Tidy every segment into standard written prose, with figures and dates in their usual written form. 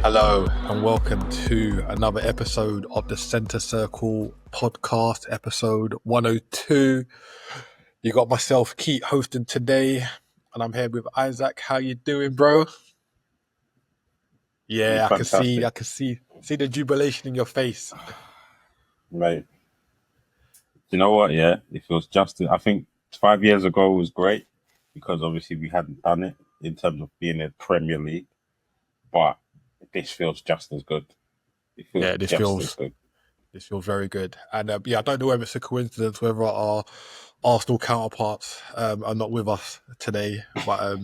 Hello and welcome to another episode of the Centre Circle podcast, episode 102. You got myself, Keith, hosting today, and I'm here with Isaac. How you doing, bro? Yeah, Fantastic, I can see the jubilation in your face. mate. You know what? Yeah, it feels just. I think 5 years ago was great because obviously we hadn't done it in terms of being in Premier League, but this feels just as good. It feels Yeah, just as good. this feels very good, and yeah, I don't know whether it's a coincidence whether our Arsenal counterparts are not with us today, but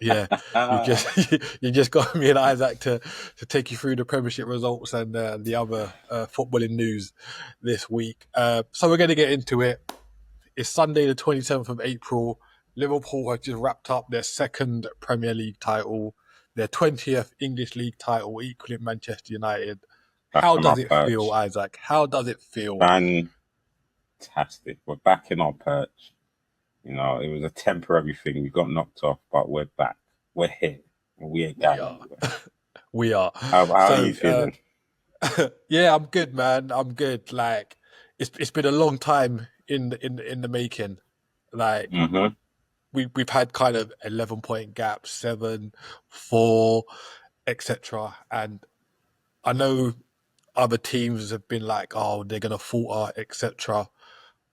yeah, you just you just got me and Isaac to take you through the Premiership results and the other footballing news this week. So we're going to get into it. It's Sunday, the 27th of April. Liverpool have just wrapped up their second Premier League title, their 20th English League title, equaling Manchester United. Back How on does our it feel, perch, Isaac? How does it feel? fantastic. We're back in our perch. You know, it was a temporary thing. We got knocked off, but we're back. We're here. We ain't We going are. anywhere. We are. How are So, you feeling? yeah, I'm good, man. I'm good. Like, it's been a long time in the making. Like, Mm-hmm. we've had kind of 11 point gaps, 7, 4, etc. And I know other teams have been like, oh, they're gonna falter, etc.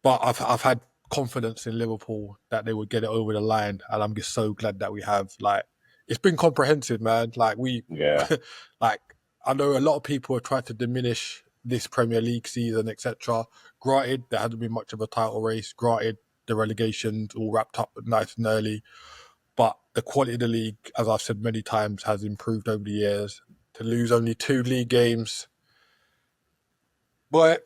But I've had confidence in Liverpool that they would get it over the line, and I'm just so glad that we have. Like, it's been comprehensive, man. Like Yeah. like I know a lot of people have tried to diminish this Premier League season, etc. Granted, there hasn't been much of a title race. Granted, the relegations all wrapped up nice and early, but the quality of the league, as I've said many times, has improved over the years. To lose only 2 league games, but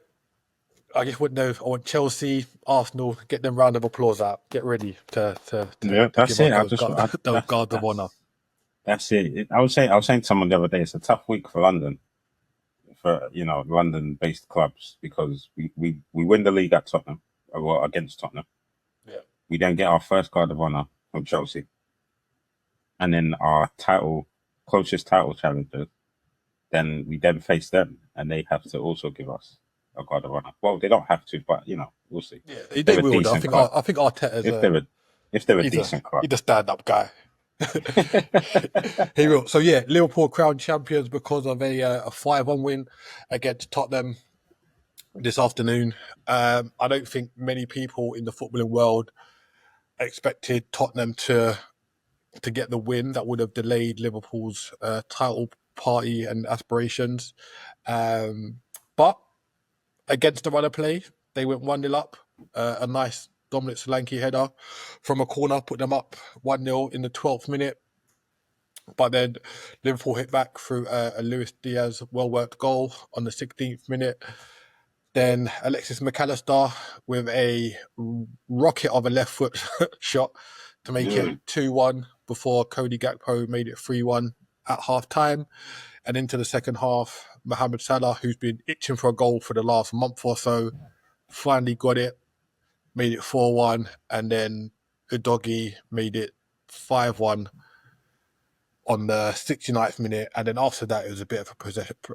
I just would know. I want Chelsea, Arsenal, get them round of applause out. Get ready Yeah, to that's give us it. those guards of honour. That's it. I was saying to someone the other day, it's a tough week for London, for London-based clubs because we win the league at Tottenham, well, against Tottenham. Yeah, We then get our first guard of honour from Chelsea, and then our closest title challengers. Then we then face them, and they have to also give us a guard of honour. Well, they don't have to, but we'll see. yeah, they They're a will. Though. decent club. I think Arteta's If they're a he's a decent club. he's a stand-up guy. He will. So yeah, Liverpool crowned champions because of a 5-1 win against Tottenham this afternoon. I don't think many people in the footballing world expected Tottenham to get the win. That would have delayed Liverpool's title party and aspirations. But against the run of play, they went 1-0 up. A nice Dominic Solanke header from a corner put them up 1-0 in the 12th minute. But then Liverpool hit back through a Luis Diaz well worked goal on the 16th minute. Then Alexis McAllister with a rocket of a left foot shot to make it Mm. 2-1 before Cody Gakpo made it 3-1 at half time. And into the second half, Mohamed Salah, who's been itching for a goal for the last month or so, finally got it, made it 4-1, and then Udogie made it 5-1 on the 69th minute. And then after that, it was a bit of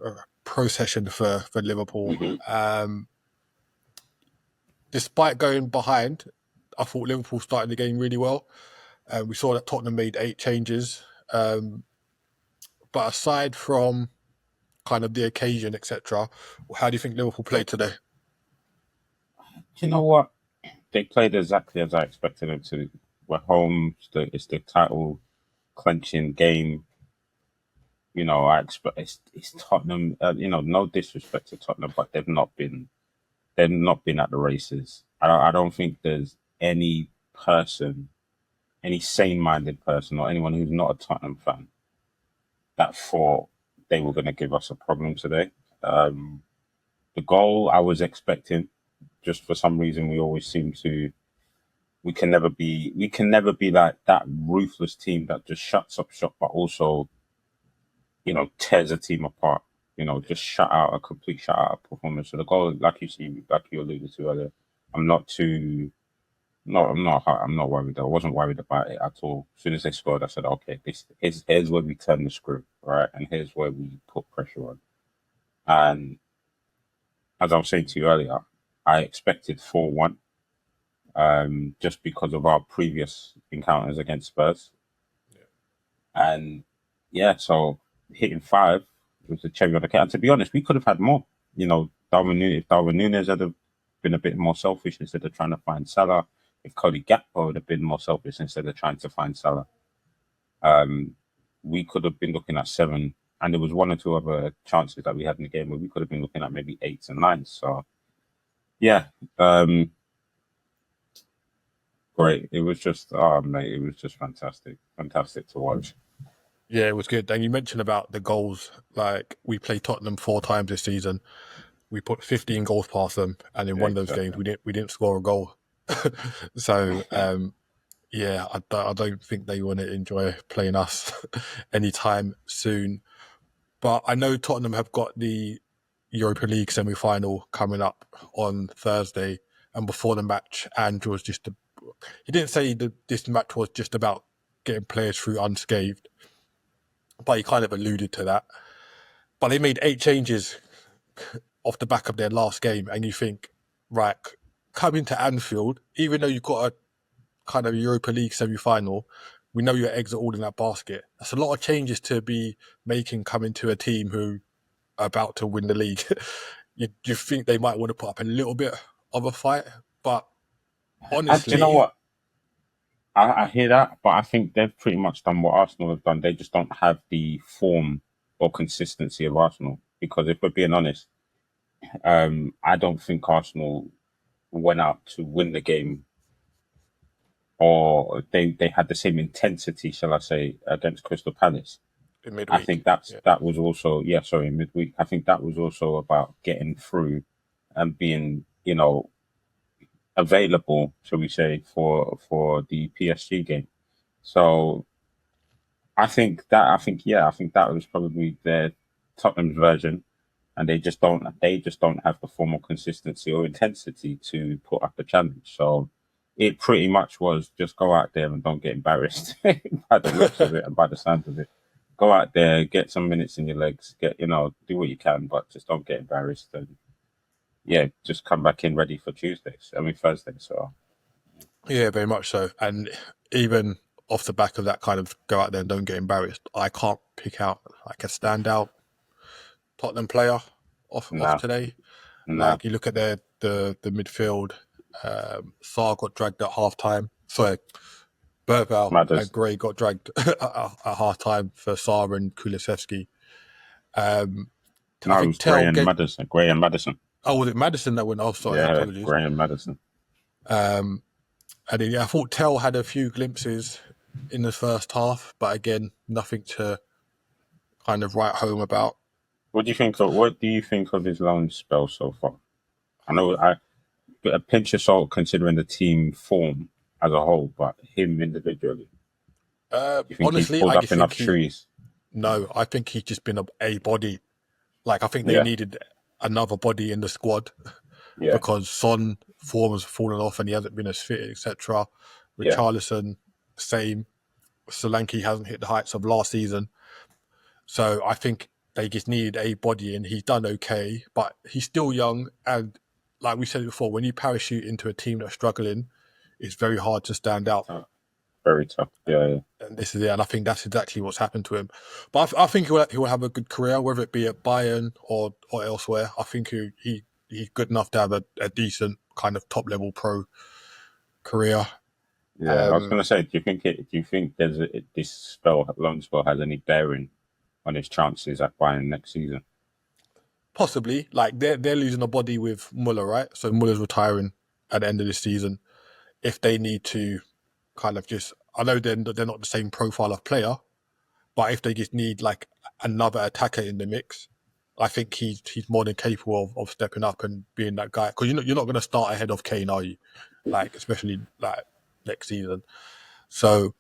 a procession for Liverpool. Hmm. Despite going behind, I thought Liverpool started the game really well. We saw that Tottenham made 8 changes. But aside from kind of the occasion, etc., how do you think Liverpool played today? You know what? They played exactly as I expected them to. We're home. It's the title clenching game. I expect it's Tottenham. No disrespect to Tottenham, but they've not been at the races. I don't think there's any person, any sane-minded person, or anyone who's not a Tottenham fan that thought they were going to give us a problem today. Um, the goal I was expecting, just for some reason, we always seem to. We can never be like that ruthless team that just shuts up shop, but also tears a team apart. Just complete shut out performance. So the goal, like you alluded to earlier, I'm not too No, I'm not. I'm not worried. I wasn't worried about it at all. As soon as they scored, I said, "Okay, here's where we turn the screw, right? And here's where we put pressure on." And as I was saying to you earlier, I expected 4-1, just because of our previous encounters against Spurs, and yeah, so hitting five was the cherry on the cake. And to be honest, we could have had more. You know, if Darwin Nunes had have been a bit more selfish instead of trying to find Salah, if Cody Gakpo would have been more selfish instead of trying to find Salah, um, we could have been looking at seven. And there was one or two other chances that we had in the game where we could have been looking at maybe eights and nines. So yeah, um, great. It was just, oh mate, it was just fantastic to watch. Yeah, it was good. And you mentioned about the goals. Like, we played Tottenham 4 times this season. We put 15 goals past them, and in Yeah, one of those games, exactly. we didn't score a goal. So yeah, I don't think they want to enjoy playing us anytime soon. But I know Tottenham have got the Europa League semi-final coming up on Thursday, and before the match, Andrew was he didn't say that this match was just about getting players through unscathed, but he kind of alluded to that. But they made 8 changes off the back of their last game, and you think, right, coming to Anfield, even though you've got a kind of Europa League semi-final, we know your eggs are all in that basket. That's a lot of changes to be making coming to a team who are about to win the league. you think they might want to put up a little bit of a fight, but Do you know honestly, what? I hear that, but I think they've pretty much done what Arsenal have done. They just don't have the form or consistency of Arsenal. Because if we're being honest, I don't think Arsenal went out to win the game, or they had the same intensity, shall I say, against Crystal Palace. in I midweek, think yeah, that was also, yeah, sorry, in midweek. I think that was also about getting through and being, available, shall we say, for the PSG game. So I think that was probably their Tottenham's version, and they just don't have the form or consistency or intensity to put up a challenge. So it pretty much was just go out there and don't get embarrassed by the looks of it and by the sound of it. Go out there, get some minutes in your legs, do what you can, but just don't get embarrassed, and yeah, just come back in ready for Thursday. So yeah, very much so. And even off the back of that, kind of go out there and don't get embarrassed. I can't pick out like a standout Tottenham player off nah, today. nah, Like, you look at the midfield, Sarr got dragged at half time. Sorry, Bergval and matters. Gray got dragged at half time for Sarr and Kulusevski. Um, I No, it think was Gray Tell and get. Madison. Gray and Madison. Oh, was it Madison that went off? Sorry, Yeah, apologies. Gray and Madison. Um, and then, yeah, I thought Tell had a few glimpses in the first half, but again, nothing to kind of write home about. What do you think of his loan spell so far? I know but a pinch of salt considering the team form as a whole, but him individually, you think he's Honestly, pulled I up just think enough trees? I think he's just been a body. Like, I think they Yeah, needed another body in the squad yeah, because Son form has fallen off and he hasn't been as fit, etc. yeah, Richarlison, same. Solanke hasn't hit the heights of last season. So I think they just needed a body, and he's done okay, but he's still young. And like we said before, when you parachute into a team that's struggling, it's very hard to stand out. tough. Very tough. Yeah, yeah, And this is it. And I think that's exactly what's happened to him. But I think he will have a good career, whether it be at Bayern or elsewhere. I think he's good enough to have a decent kind of top level pro career. yeah. I was Um, gonna say, do you think this loan spell has any bearing on his chances at Bayern next season? Possibly, like they're losing a body with Muller, right? So Muller's retiring at the end of this season. If they need to kind of just, I know they're not the same profile of player, but if they just need like another attacker in the mix, I think he's more than capable of stepping up and being that guy. Because you're not going to start ahead of Kane, are you? Like, especially like next season. So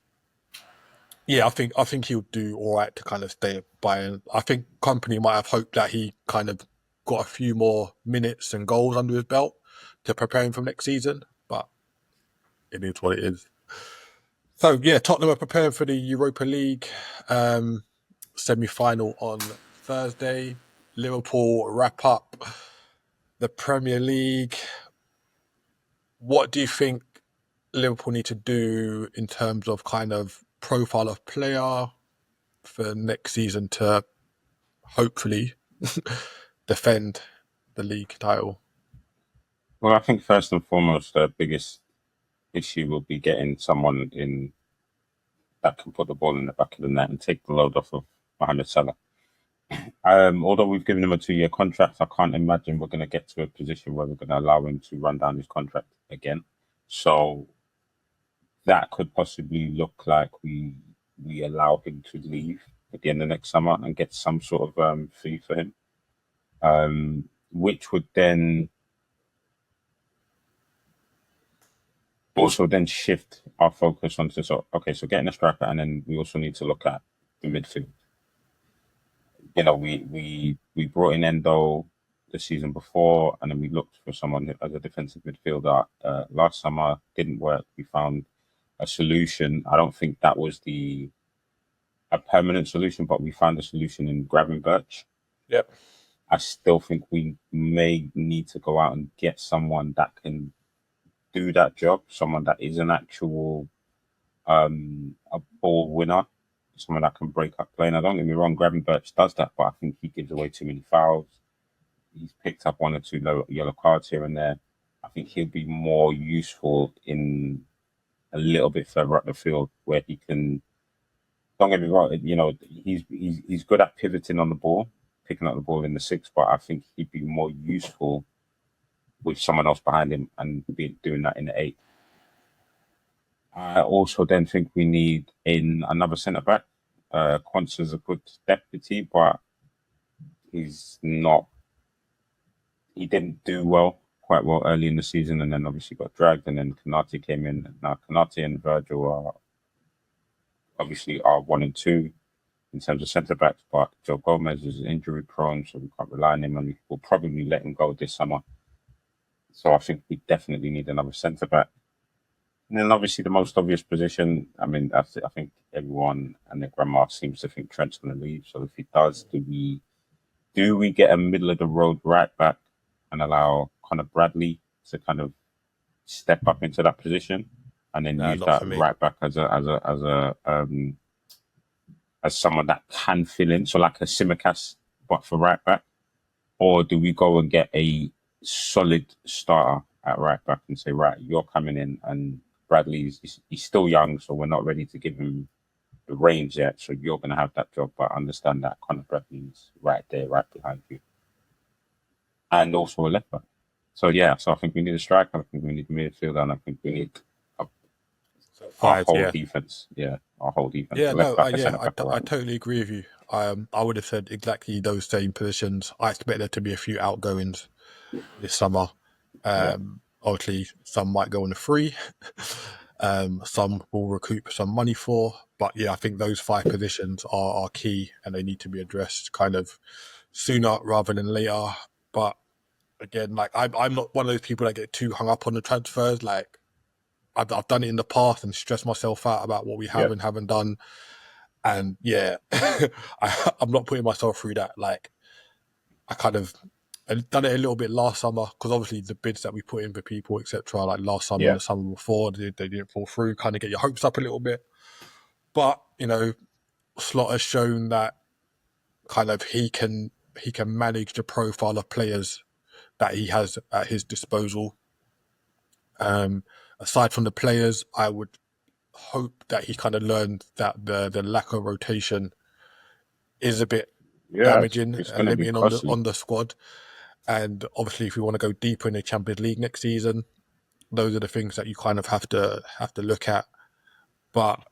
yeah, I think he'll do all right to kind of stay at Bayern. I think company might have hoped that he kind of got a few more minutes and goals under his belt to prepare him for next season, but it is what it is. So yeah, Tottenham are preparing for the Europa League semi-final on Thursday. Liverpool wrap up the Premier League. What do you think Liverpool need to do in terms of kind of profile of player for next season to hopefully defend the league title? Well, I think first and foremost, the biggest issue will be getting someone in that can put the ball in the back of the net and take the load off of Mohamed Salah. Although we've given him a 2-year contract, I can't imagine we're going to get to a position where we're going to allow him to run down his contract again. So that could possibly look like we allow him to leave at the end of next summer and get some sort of fee for him, which would then also then shift our focus onto so getting a striker, and then we also need to look at the midfield. We brought in Endo the season before, and then we looked for someone as a defensive midfielder last summer. Didn't work. We found a solution. I don't think that was a permanent solution, but we found a solution in Gravenberch. Yep. I still think we may need to go out and get someone that can do that job, someone that is an actual a ball winner, someone that can break up play. Now, don't get me wrong, Gravenberch does that, but I think he gives away too many fouls. He's picked up 1 or 2 yellow cards here and there. I think he'll be more useful in a little bit further up the field where he can. Don't get me wrong, he's good at pivoting on the ball, picking up the ball in the 6, but I think he'd be more useful with someone else behind him and doing that in the 8. I also then think we need in another centre back. Quansah's a good deputy, but he's not. He didn't do quite well early in the season, and then obviously got dragged. And then Konate came in. Now Konate and Virgil are obviously 1 and 2 in terms of centre backs, but Joe Gomez is injury prone, so we can't rely on him, and we will probably let him go this summer. So I think we definitely need another centre back. And then obviously the most obvious position, I mean, I think everyone and their grandma seems to think Trent's going to leave. So if he does, do we get a middle of the road right back and allow Conor Bradley to kind of step up into that position, and then use that right back as someone that can fill in, so like a Simicast but for right back? Or do we go and get a solid starter at right back and say, right, you're coming in, and Bradley's he's still young, so we're not ready to give him the range yet, so you're going to have that job, but understand that Conor Bradley's right there, right behind you. And also a left back. So I think we need a striker, I think we need a midfielder, and I think we need our whole defense. Yeah, our whole defense. Yeah, no, I totally agree with you. I would have said exactly those same positions. I expect there to be a few outgoings this summer. Obviously, some might go on a free. Some will recoup some money for. But yeah, I think those 5 positions are key, and they need to be addressed kind of sooner rather than later. But again, like I'm not one of those people that get too hung up on the transfers. Like I've done it in the past and stressed myself out about what we have and haven't done. And I'm not putting myself through that. Like I kind of done it a little bit last summer, because obviously the bids that we put in for people, etc., like last summer and the summer before, they didn't fall through. Kind of get your hopes up a little bit. But Slot has shown that kind of he can manage the profile of players that he has at his disposal. Aside from the players, I would hope that he kind of learned that the lack of rotation is a bit damaging and limiting on the squad. And obviously, if we want to go deeper in the Champions League next season, those are the things that you kind of have to look at. But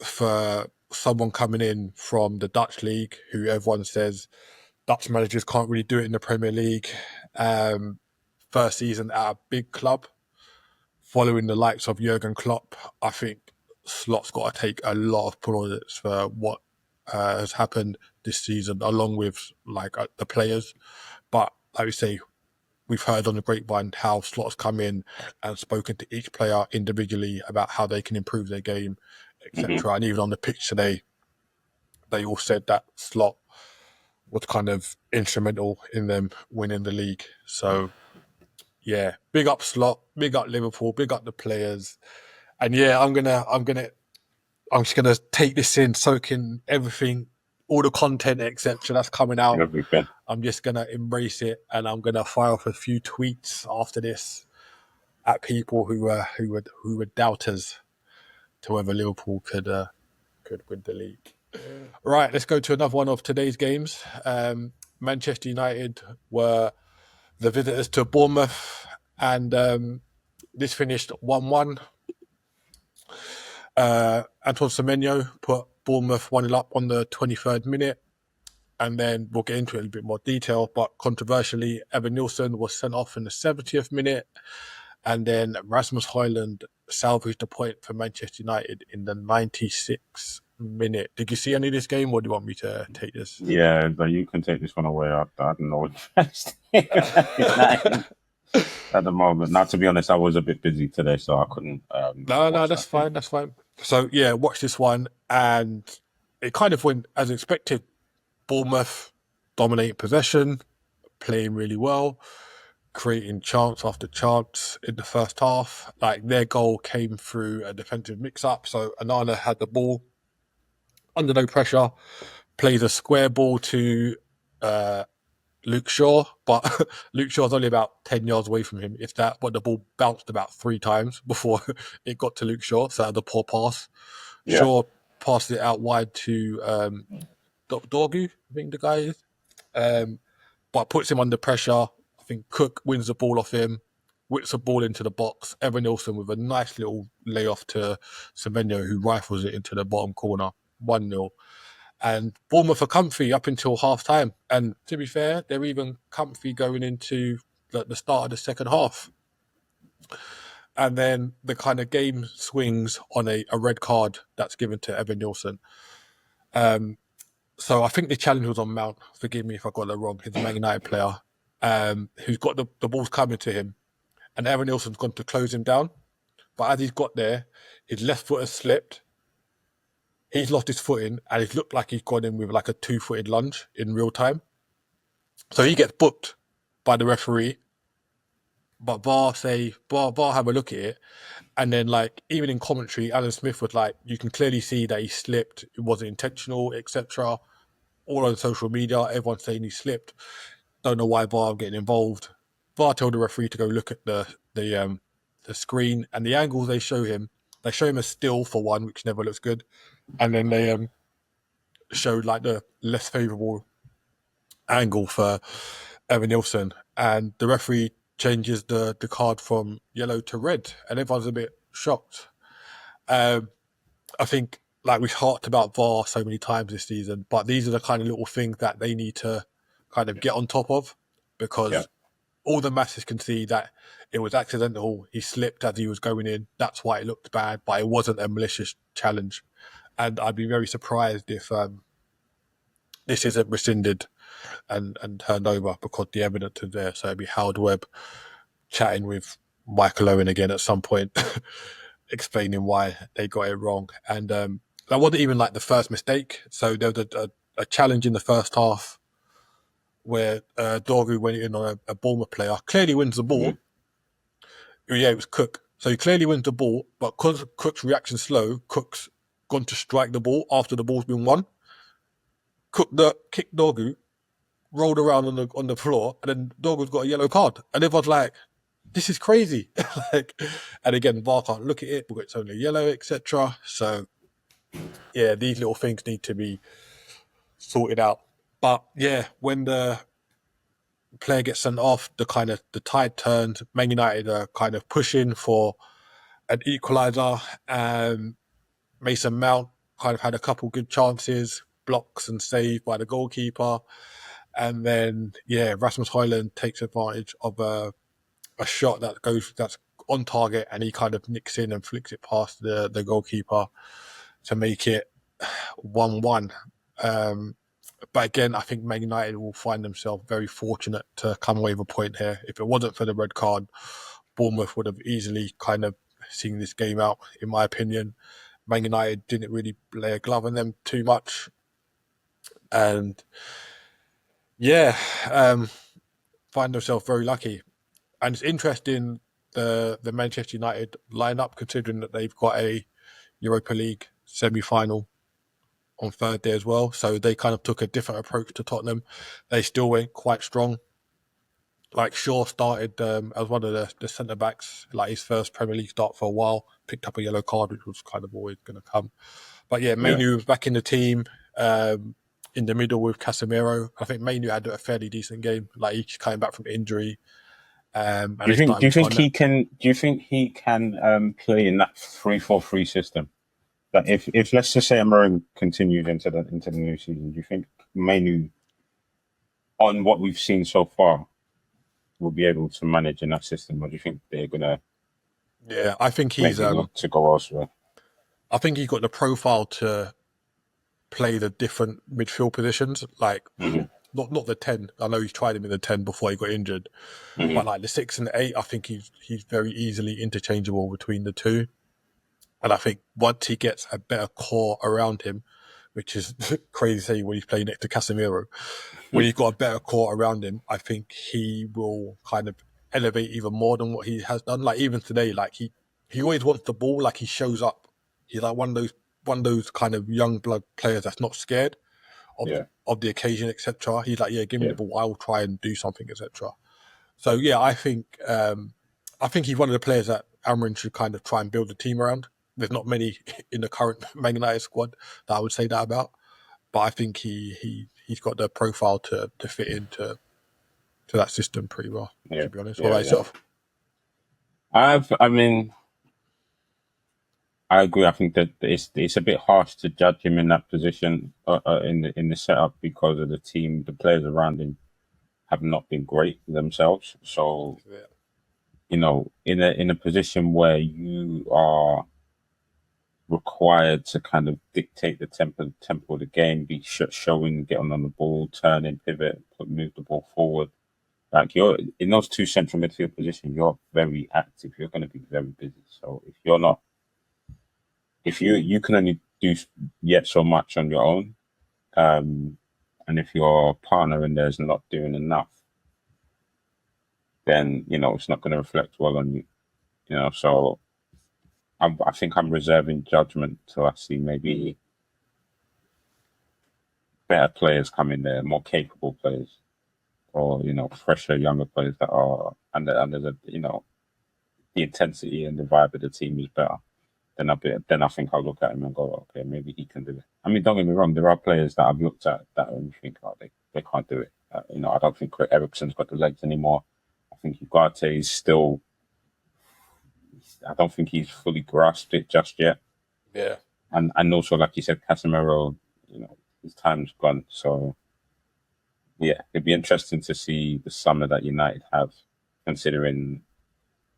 for someone coming in from the Dutch league, who everyone says Dutch managers can't really do it in the Premier League, first season at a big club, following the likes of Jurgen Klopp, I think Slot's got to take a lot of plaudits for what has happened this season, along with the players. But like we say, we've heard on the grapevine how Slot's come in and spoken to each player individually about how they can improve their game, etc. And even on the pitch today, they all said that Slot was kind of instrumental in them winning the league. So yeah, big up Slot, big up Liverpool, big up the players. And yeah, I'm just gonna take this in, soak in everything, all the content, etc. that's coming out. Everything. I'm just gonna embrace it, and I'm gonna fire off a few tweets after this at people who were doubters to whether Liverpool could win the league. Right, let's go to another one of today's games. Manchester United were the visitors to Bournemouth, and this finished 1-1. Antoine Semenyo put Bournemouth 1-0 up on the 23rd minute, and then we'll get into it in a bit more detail. But controversially, Evan Nilsson was sent off in the 70th minute, and then Rasmus Højlund salvaged a point for Manchester United in the 96th minute. Did you see any of this game, or do you want me to take this? Yeah, but you can take this one away. I don't know at the moment. Now, to be honest, I was a bit busy today, so I couldn't. No, that's fine. That's fine. So yeah, watch this one, and it kind of went as expected. Bournemouth dominating possession, playing really well, creating chance after chance in the first half. Like, their goal came through a defensive mix-up. So Anana had the ball under no pressure, plays a square ball to Luke Shaw, but Luke Shaw's only about 10 yards away from him, if that, but the ball bounced about 3 times before it got to Luke Shaw, so that was a poor pass. Yeah. Shaw passed it out wide to Dorgu, I think the guy is, but puts him under pressure. I think Cook wins the ball off him, whips the ball into the box. Evan Nilsson with a nice little layoff to Semenyo, who rifles it into the bottom corner, 1-0. And Bournemouth are comfy up until half time. And to be fair, they're even comfy going into the start of the second half. And then the kind of game swings on a red card that's given to Evan Nilsson. So I think the challenge was on Mount. Forgive me if I got that wrong. He's a Man United player who's got the balls coming to him. And Evan Nilsson's gone to close him down. But as he's got there, his left foot has slipped. He's lost his footing, and it looked like he's gone in with like a 2-footed lunge in real time. So he gets booked by the referee. But VAR have a look at it. And then, like, even in commentary, Alan Smith was like, you can clearly see that he slipped. It wasn't intentional, etc. All on social media, everyone's saying he slipped. Don't know why VAR are getting involved. VAR told the referee to go look at the screen, and the angles they show him a still for one, which never looks good. And then they showed like the less favourable angle for Evan Nilsson, and the referee changes the card from yellow to red, and everyone's a bit shocked. I think, like, we've harped about VAR so many times this season, but these are the kind of little things that they need to kind of get on top of, because all the masses can see that it was accidental. He slipped as he was going in. That's why it looked bad, but it wasn't a malicious challenge. And I'd be very surprised if this isn't rescinded and turned over, because the evidence is there. So it'd be Howard Webb chatting with Michael Owen again at some point, explaining why they got it wrong. And that wasn't even like the first mistake. So there was a challenge in the first half where Dorgu went in on a Bournemouth player, clearly wins the ball. Yeah, it was Cook. So he clearly wins the ball, but because Cook's reaction slow, Cook's gone to strike the ball after the ball's been won. Cook kicked Dorgu, rolled around on the floor, and then Dorgu's got a yellow card. And everyone's like, this is crazy. And again, VAR can't look at it because it's only yellow, etc. So yeah, these little things need to be sorted out. But yeah, when the player gets sent off, the tide turns. Man United are kind of pushing for an equaliser. Mason Mount kind of had a couple good chances, blocks and saved by the goalkeeper. And then, Rasmus Højlund takes advantage of a shot that's on target, and he kind of nicks in and flicks it past the goalkeeper to make it 1-1. But again, I think Man United will find themselves very fortunate to come away with a point here. If it wasn't for the red card, Bournemouth would have easily kind of seen this game out, in my opinion. Man United didn't really lay a glove on them too much. And yeah, um, find themselves very lucky. And it's interesting the Manchester United lineup, considering that they've got a Europa League semi final on Thursday as well. So they kind of took a different approach to Tottenham. They still went quite strong. Like Shaw started as one of the centre backs, like his first Premier League start for a while. Picked up a yellow card, which was kind of always going to come. But yeah, Yeah. Mainu was back in the team. In the middle with Casemiro. I think Mainu had a fairly decent game. Like he came back from injury. And Do you they think? started Do you think on that. he can? Do you think he can play in that 3-4-3 system? That if let's just say Amarim continues into the new season, do you think Manu, on what we've seen so far, will be able to manage in that system, or do you think they're gonna Yeah, I think he's maybe look to go elsewhere? I think he's got the profile to play the different midfield positions. Like Hmm. not the 10. I know he's tried him in the 10 before he got injured, but Hmm. like the 6 and the 8, I think he's very easily interchangeable between the two. And I think once he gets a better core around him, which is crazy to say when he's playing next to Casemiro, when he's got a better core around him, I think he will kind of elevate even more than what he has done. Like even today, like he always wants the ball, like he shows up. He's like one of those kind of young blood players that's not scared of Yeah, of the occasion, etc. He's like, yeah, give me yeah, the ball, I will try and do something, etc. So yeah, I think he's one of the players that Amrin should kind of try and build a team around. There's not many in the current Man United squad that I would say that about, but I think he's got the profile to fit into that system pretty well. yeah, To be honest, what yeah, about yeah. yourself? I mean, I agree. I think that it's a bit harsh to judge him in that position in the setup because of the team, the players around him have not been great themselves. So Yeah, in a position where you are required to kind of dictate the tempo of the game, be showing, getting on the ball, turning, pivot, move the ball forward. Like you're in those two central midfield positions, you're very active. You're going to be very busy. So if you're not, if you can only do yet so much on your own, um, and if your partner in there is not doing enough, then it's not going to reflect well on you. So I think I'm reserving judgment till I see maybe better players come in there, more capable players, or fresher, younger players that are under the intensity and the vibe of the team is better. Then I think I'll look at him and go, okay, maybe he can do it. I mean, don't get me wrong, there are players that I've looked at that you think, oh, they can't do it. I don't think Ericsson's got the legs anymore. I think Ugarte is still. I don't think he's fully grasped it just yet. yeah, And also, like you said, Casemiro, his time's gone. So yeah, it'd be interesting to see the summer that United have, considering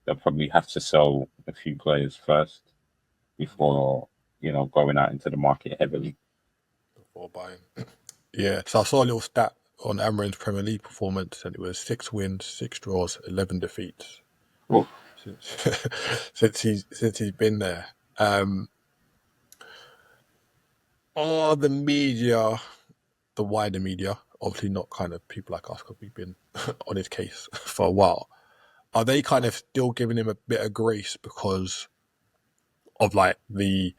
they'll probably have to sell a few players first before going out into the market heavily. before buying. Yeah, so I saw a little stat on Amarin's Premier League performance, and it was 6 wins, 6 draws, 11 defeats Oh, since since he's been there. Are the media, the wider media, obviously not kind of people like us because we've been on his case for a while, are they kind of still giving him a bit of grace because of like the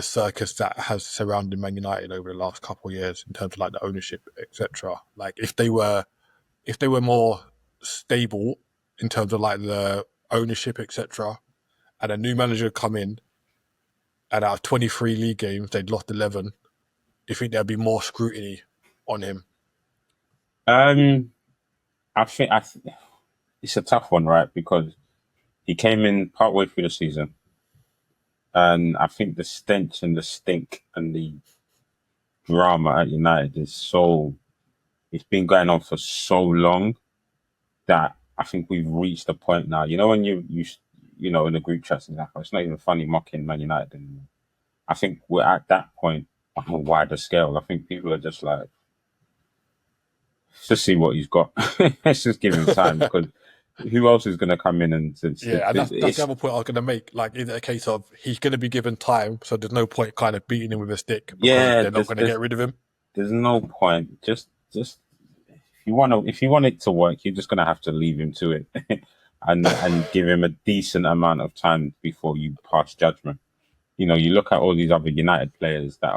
circus that has surrounded Man United over the last couple of years in terms of like the ownership, etc. Like if they were more stable in terms of like the ownership, etc., and a new manager come in and out of 23 league games they'd lost 11, do you think there'd be more scrutiny on him? um, I think it's a tough one, right? Because he came in partway through the season, and I think the stench and the stink and the drama at United is so. It's been going on for so long that I think we've reached a point now. When in the group chats and that, it's not even funny mocking Man United anymore. I think we're at that point on a wider scale. I think people are just like, Just see what he's got. Let's just give him time because who else is going to come in and Yeah, and that's the it's other point I was going to make. Like, is it a case of he's going to be given time, so there's no point kind of beating him with a stick because yeah. they're not going to get rid of him? There's no point. Just if you want it to work, you're just going to have to leave him to it, and give him a decent amount of time before you pass judgment. You look at all these other United players that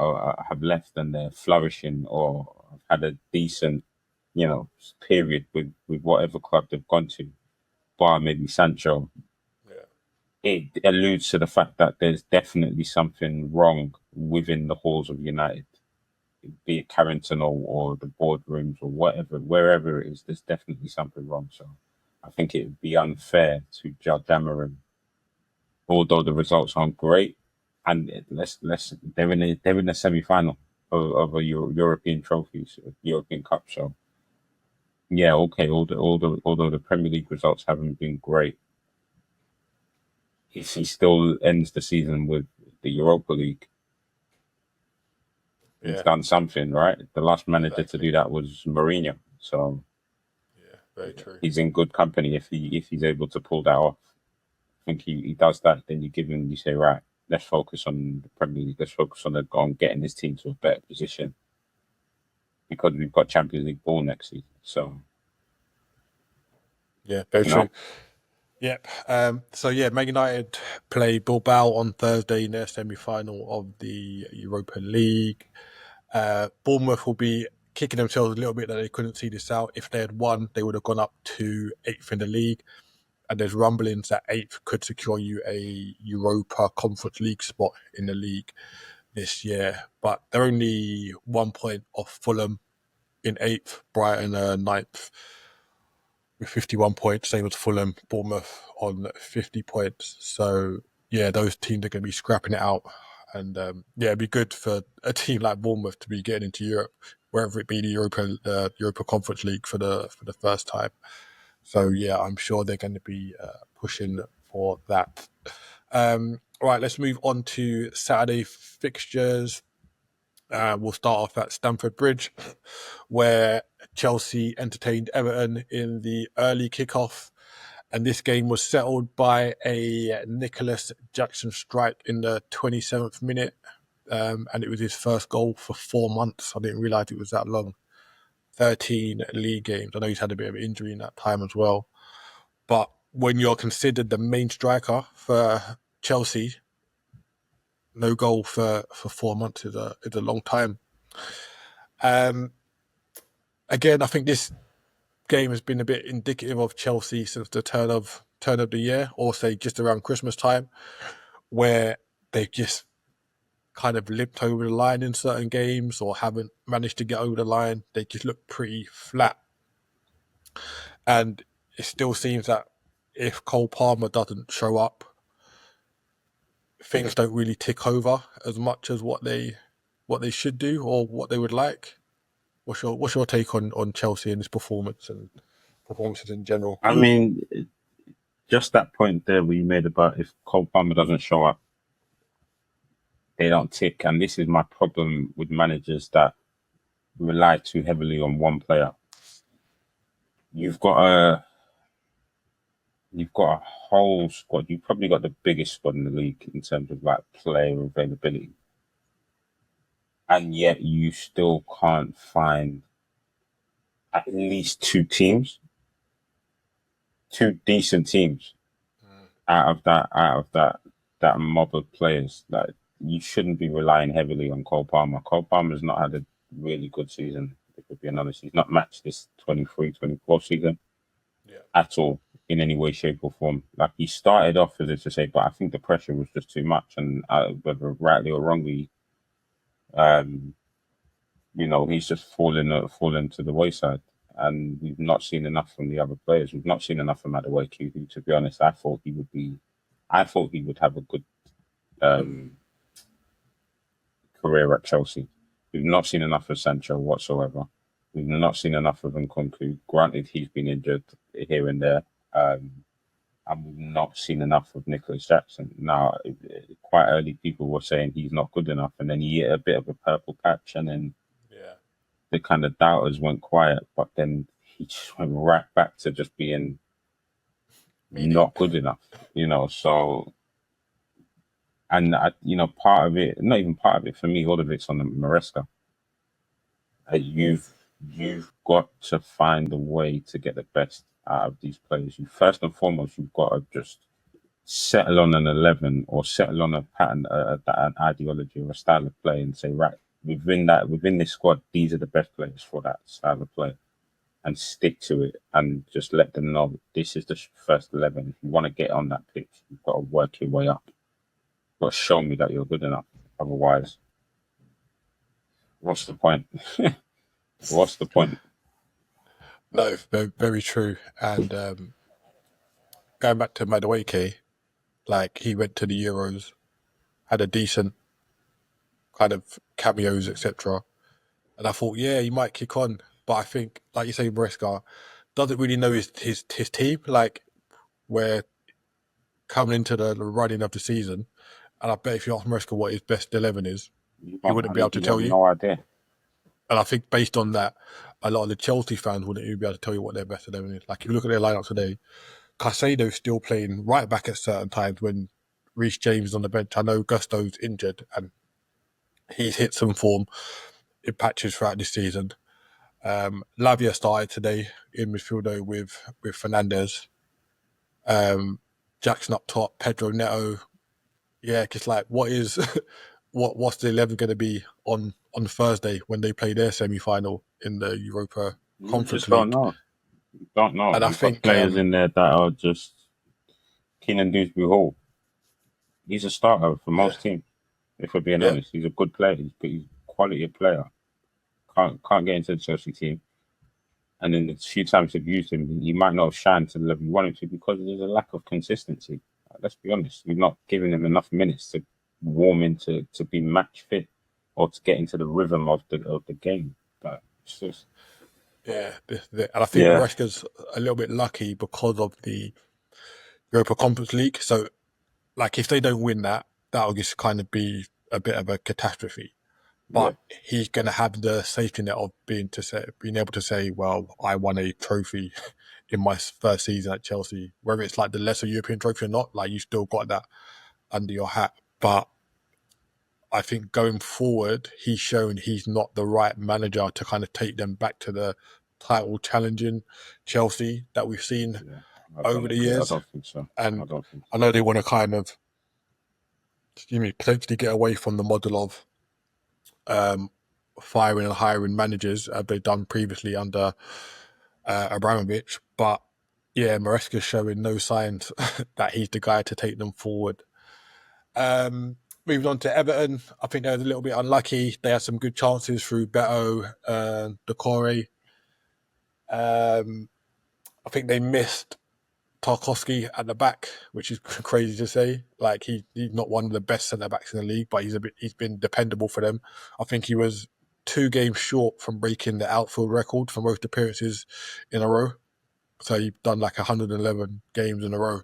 have left and they're flourishing or have had a decent, period with whatever club they've gone to, bar maybe Sancho. Yeah, It alludes to the fact that there's definitely something wrong within the halls of United, be it Carrington or the boardrooms or whatever, wherever it is, there's definitely something wrong. So I think it would be unfair to judge Amarim, although the results aren't great. And let's they're in a semi final of a European trophies, European Cup. So yeah, okay. Although the Premier League results haven't been great, if he still ends the season with the Europa League, he's yeah, done something right. The last manager to exactly. do that was Mourinho. So Yeah, very true. he's in good company if he's able to pull that off. I think he does that. Then you say, right, let's focus on the Premier League. Let's focus on getting this team to a better position because we've got Champions League ball next season. So Yeah, very you know, true. Yep. So yeah, Man United play Bilbao on Thursday in their semi-final of the Europa League. Bournemouth will be kicking themselves a little bit that they couldn't see this out. If they had won, they would have gone up to eighth in the league. And there's rumblings that eighth could secure you a Europa Conference League spot in the league this year. But they're only 1 point off Fulham in eighth, Brighton ninth with 51 points, same as Fulham, Bournemouth on 50 points. So yeah, those teams are going to be scrapping it out. And yeah, it'd be good for a team like Bournemouth to be getting into Europe, wherever it be the Europa Conference League for the first time. So yeah, I'm sure they're going to be pushing for that. Right, let's move on to Saturday fixtures. We'll start off at Stamford Bridge, where Chelsea entertained Everton in the early kickoff, and this game was settled by a Nicholas Jackson strike in the 27th minute, and it was his first goal for 4 months. I didn't realise it was that long. 13 league games. I know he's had a bit of injury in that time as well. But when you're considered the main striker for Chelsea, no goal for 4 months is a long time. Um, Again, I think this game has been a bit indicative of Chelsea since the turn of the year, or say just around Christmas time, where they've just kind of limped over the line in certain games or haven't managed to get over the line. They just look pretty flat. And it still seems that if Cole Palmer doesn't show up, things don't really tick over as much as what they should do or what they would like. What's your take on Chelsea and his performance and performances in general? I mean, just that point there we made about if Cole Palmer doesn't show up, they don't tick. And this is my problem with managers that rely too heavily on one player. You've got a you've got a whole squad. You've probably got the biggest squad in the league in terms of like player availability, and yet you still can't find at least two decent teams out of that mob of players. Like you shouldn't be relying heavily on Cole Palmer. Cole Palmer's not had a really good season. If we're being honest, he's not matched this 23-24 season Yeah, at all in any way, shape, or form. Like he started off as if to say, but I think the pressure was just too much, and whether rightly or wrongly, um, he's just fallen to the wayside. And we've not seen enough from the other players. We've not seen enough from Adebayo, who, to be honest, I thought he would have a good um, career at Chelsea. We've not seen enough of Sancho whatsoever. We've not seen enough of Nkunku. Granted, he's been injured here and there. And we've not seen enough of Nicholas Jackson. Now, quite early, people were saying he's not good enough, and then he hit a bit of a purple patch, and then yeah, the kind of doubters went quiet, but then he just went right back to just being Mediocre. not good enough, you know. So, and part of it, not even part of it for me, all of it's on the Maresca. You've got to find a way to get the best out of these players. You first and foremost, you've got to just settle on an 11 or settle on a pattern, an ideology or a style of play, and say, right, within this squad, these are the best players for that style of play, and stick to it, and just let them know this is the first 11. If you want to get on that pitch, you've got to work your way up. You've got to show me that you're good enough. Otherwise, what's the point? What's the point? No, very, very true. And going back to Madueke, like he went to the Euros, had a decent kind of cameos, etc. And I thought, yeah, he might kick on. But I think, like you say, Maresca doesn't really know his team. Like we're coming into the running of the season, and I bet if you ask Maresca what his best 11 is, he wouldn't be able to You have tell you. no idea. And I think based on that, a lot of the Chelsea fans wouldn't even be able to tell you what their best 11 is. Like if you look at their lineup today, Caicedo's still playing right back at certain times when Reece James is on the bench. I know Gusto's injured and he's hit some form in patches throughout this season. Lavia started today in midfielder with Fernandez. Jackson up top, Pedro Neto. Yeah, just like what's the 11 going to be on Thursday when they play their semi final in the Europa You Conference just don't League? know. You don't know. And I You've got think players in there that are just Keenan Dewsbury Hall. He's a starter for yeah, most teams. If we're being yeah, honest, he's a good player. He's a quality player. Can't get into the Chelsea team. And then the few times they've used him, he might not have shined to the level you want him to because there's a lack of consistency. Let's be honest. You're not giving him enough minutes to warm into to be match fit or to get into the rhythm of the game. But it's just yeah. And I think yeah, Maresca's a little bit lucky because of the Europa Conference League. So like if they don't win that, that'll just kind of be a bit of a catastrophe. yeah, But he's going to have the safety net of being able to say, well, I won a trophy in my first season at Chelsea, whether it's like the lesser European trophy or not, like you still got that under your hat. But I think going forward, he's shown he's not the right manager to kind of take them back to the title challenging Chelsea that we've seen yeah. I over don't the agree. I years. don't think so. I And don't think I so. know they want to kind of, potentially get away from the model of um, firing and hiring managers as they've done previously under Abramovich. But yeah, Maresca's showing no signs that he's the guy to take them forward. Moving on to Everton, I think they were a little bit unlucky. They had some good chances through Beto and Decore. Um, I think they missed Tarkowski at the back, which is crazy to say. Like he's not one of the best centre backs in the league, but he's been dependable for them. I think he was 2 games short from breaking the outfield record for most appearances in a row. So he's done like 111 games in a row,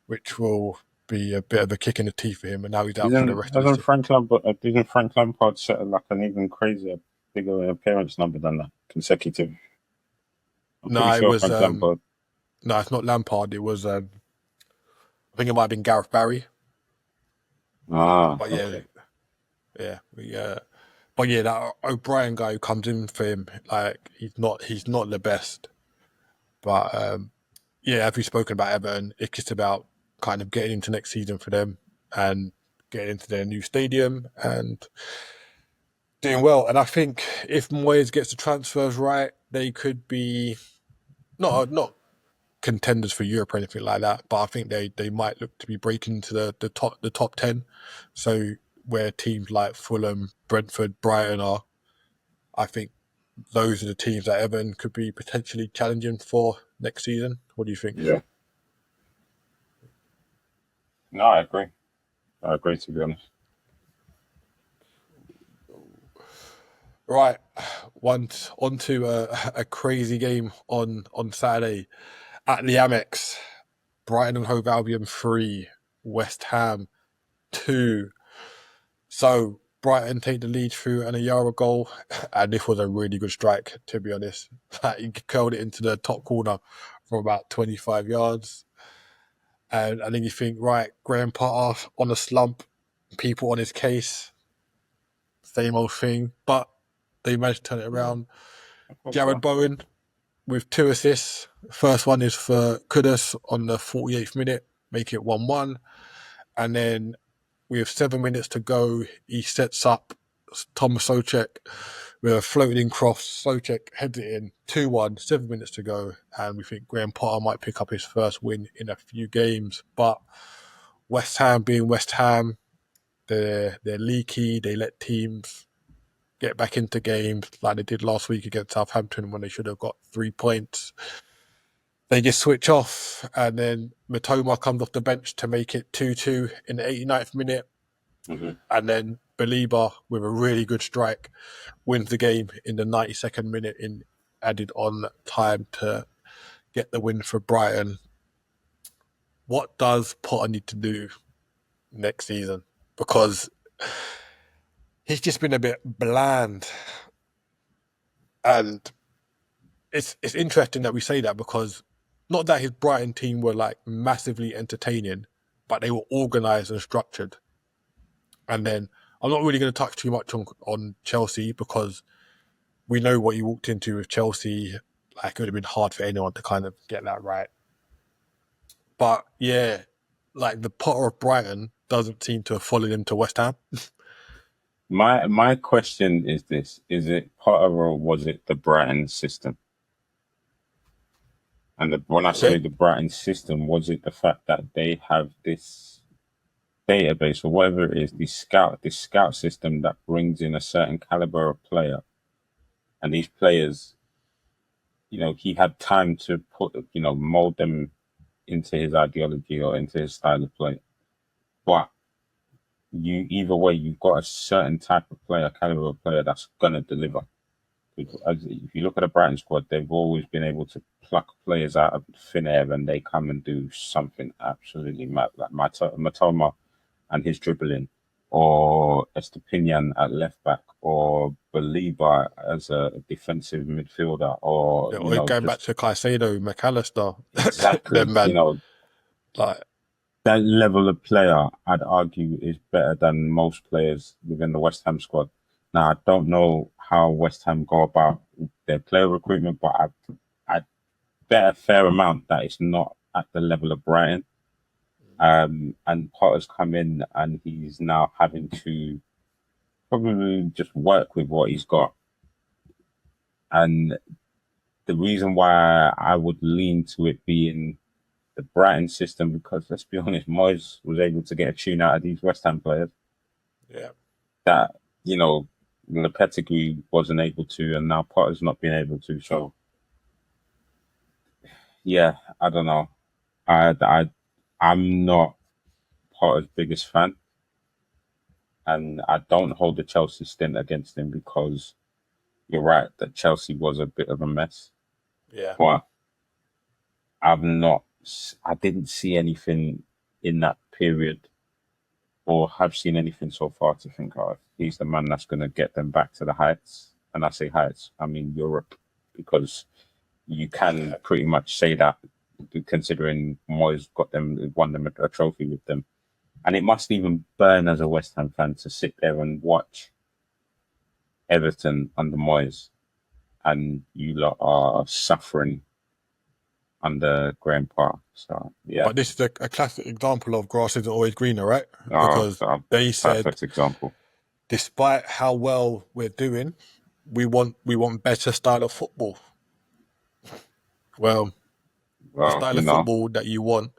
which will be a bit of a kick in the teeth for him. And now he's out for the Isn't rest of the doesn't season. Frank Lampard isn't Frank Lampard set like an even crazier, bigger appearance number than that consecutive? I'm pretty No, it sure was Frank Lampard. no, it's not Lampard. It was I think it might have been Gareth Barry. Ah, But yeah, okay. yeah. But yeah, that O'Brien guy who comes in for him, like he's not the best. But yeah, as we've spoken about Everton, it's just about kind of getting into next season for them and getting into their new stadium and doing well. And I think if Moyes gets the transfers right, they could be not contenders for Europe or anything like that. But I think they might look to be breaking into the top 10. So where teams like Fulham, Brentford, Brighton are, I think those are the teams that Everton could be potentially challenging for next season. What do you think? Yeah. No, I agree. I agree to be honest. Right, once on to a crazy game on Saturday at the Amex. Brighton and Hove Albion 3, West Ham 2. So Brighton take the lead through an Ayara goal, and this was a really good strike, to be honest. He curled it into the top corner from about 25 yards. And then you think, right, Graham Potter on a slump, people on his case, same old thing. But they managed to turn it around. Jared Bowen with 2 assists. First one is for Kudus on the 48th minute, make it 1-1. And then with 7 minutes to go, he sets up Thomas Soucek with a floating cross. Soucek heads it in 2-1, 7 minutes to go. And we think Graham Potter might pick up his first win in a few games. But West Ham being West Ham, they're leaky. They let teams get back into games like they did last week against Southampton when they should have got 3 points. They just switch off, and then Matoma comes off the bench to make it 2-2 in the 89th minute. Mm-hmm. And then Belieber, with a really good strike, wins the game in the 92nd minute in added on time to get the win for Brighton. What does Potter need to do next season? Because he's just been a bit bland. And it's interesting that we say that, because not that his Brighton team were like massively entertaining, but they were organised and structured. And then I'm not really going to touch too much on Chelsea, because we know what you walked into with Chelsea. Like, it would have been hard for anyone to kind of get that right. But yeah, like the Potter of Brighton doesn't seem to have followed him to West Ham. My question is this: is it Potter or was it the Brighton system? And when I say the Brighton system, was it the fact that they have this database or whatever it is, this scout system that brings in a certain caliber of player, and these players, he had time to mold them into his ideology or into his style of play. But either way, you've got a certain type of player, caliber of player that's gonna deliver. If you look at the Brighton squad, they've always been able to pluck players out of thin air, and they come and do something absolutely mad, like Matoma and his dribbling, or Estepinian at left back, or Belieber as a defensive midfielder, or going back to Caicedo, McAllister, exactly, them man, like that level of player, I'd argue, is better than most players within the West Ham squad. Now, I don't know how West Ham go about their player recruitment, but I bet a fair amount that it's not at the level of Brighton. And Potter's come in, and he's now having to probably just work with what he's got. And the reason why I would lean to it being the Brighton system, because let's be honest, Moyes was able to get a tune out of these West Ham players. Yeah. That, Lopetegui wasn't able to, and now Potter's not been able to. So, yeah, I don't know. I'm not Potter's biggest fan, and I don't hold the Chelsea stint against him, because you're right that Chelsea was a bit of a mess. Yeah. But I didn't see anything in that period, or have seen anything so far to think, he's the man that's going to get them back to the heights. And I say heights, I mean Europe, because you can pretty much say that, considering Moyes won them a trophy with them. And it must even burn as a West Ham fan to sit there and watch Everton under Moyes, and you lot are suffering under Graham Potter. So, yeah. But this is a classic example of grass isn't always greener, right? Because they said, perfect example. Despite how well we're doing, we want better style of football. Well, the style of football that you want.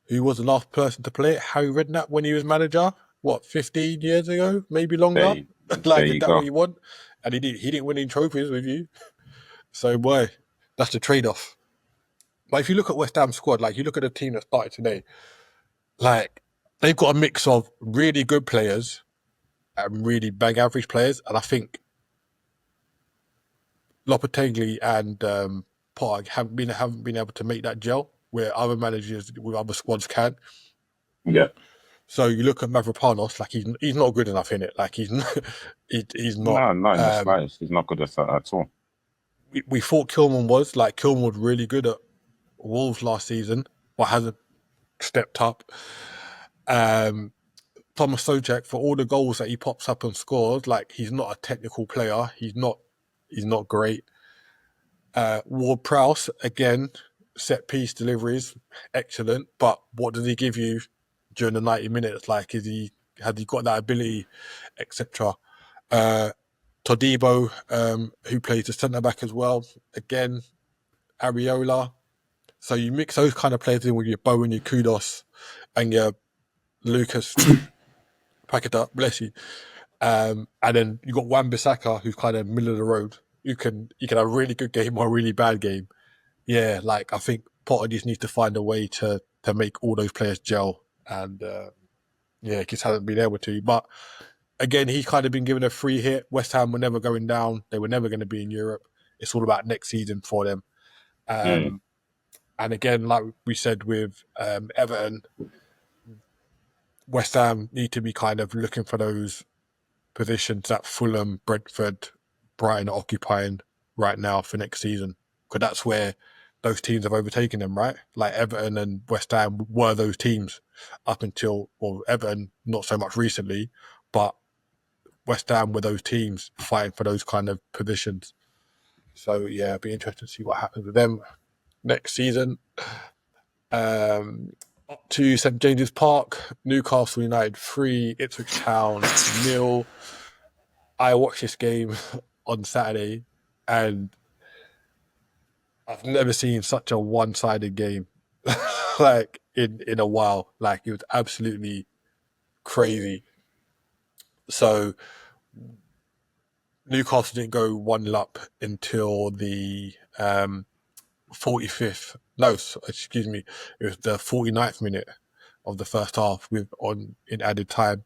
Who was the last person to play it? Harry Redknapp when he was manager. What, 15 years ago? Maybe longer? Like, is that what you want? And he didn't win any trophies with you. So, boy, that's the trade-off. But if you look at West Ham's squad, like, you look at the team that started today, like, they've got a mix of really good players and really bang average players. And I think Lopetegui and Potter haven't been able to make that gel where other managers with other squads can. Yeah. So you look at Mavropanos, like he's not good enough in it. Like he's not. No, not in the slightest. He's not good at that at all. We thought Kilman was really good at Wolves last season, but hasn't stepped up. Um, Thomas Sojak, for all the goals that he pops up and scores, like he's not a technical player. He's not. He's not great. Ward Prowse, again, set piece deliveries, excellent. But what does he give you during the 90 minutes? Like, has he got that ability, etc. Todibo, who plays the centre back as well, again, Areola. So you mix those kind of players in with your Bowen, your Kudos, and your Lucas Paqueta, bless you. And then you got Wan-Bissaka, who's kind of middle of the road. You can have a really good game or a really bad game. Yeah, like I think Potter just needs to find a way to make all those players gel, and he just hasn't been able to. But again, he's kind of been given a free hit. West Ham were never going down; they were never going to be in Europe. It's all about next season for them. Mm. And again, like we said with Everton, West Ham need to be kind of looking for those positions that Fulham, Brentford, Brighton are occupying right now for next season, because that's where those teams have overtaken them, right? Like Everton and West Ham were those teams up until, well, Everton not so much recently, but West Ham were those teams fighting for those kind of positions. So yeah, it'd be interesting to see what happens with them next season. Up to St James's Park, Newcastle United 3, Ipswich Town 0. I watched this game on Saturday, and I've never seen such a one-sided game like in a while. Like it was absolutely crazy. So Newcastle didn't go 1-0 up until the 45th. No, excuse me. It was the 49th minute of the first half in added time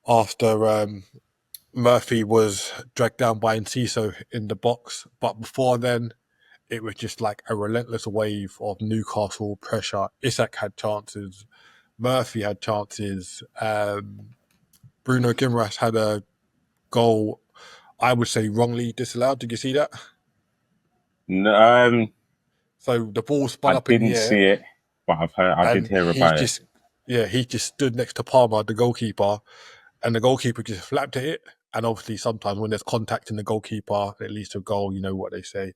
after Murphy was dragged down by Enciso in the box. But before then, it was just like a relentless wave of Newcastle pressure. Isak had chances. Murphy had chances. Bruno Guimaraes had a goal, I would say wrongly disallowed. Did you see that? No, So the ball spun I up in the didn't air, see it, but I did and hear about it. he just stood next to Palmer, the goalkeeper, and the goalkeeper just flapped at it. And obviously, sometimes when there's contact in the goalkeeper, it leads to a goal. You know what they say.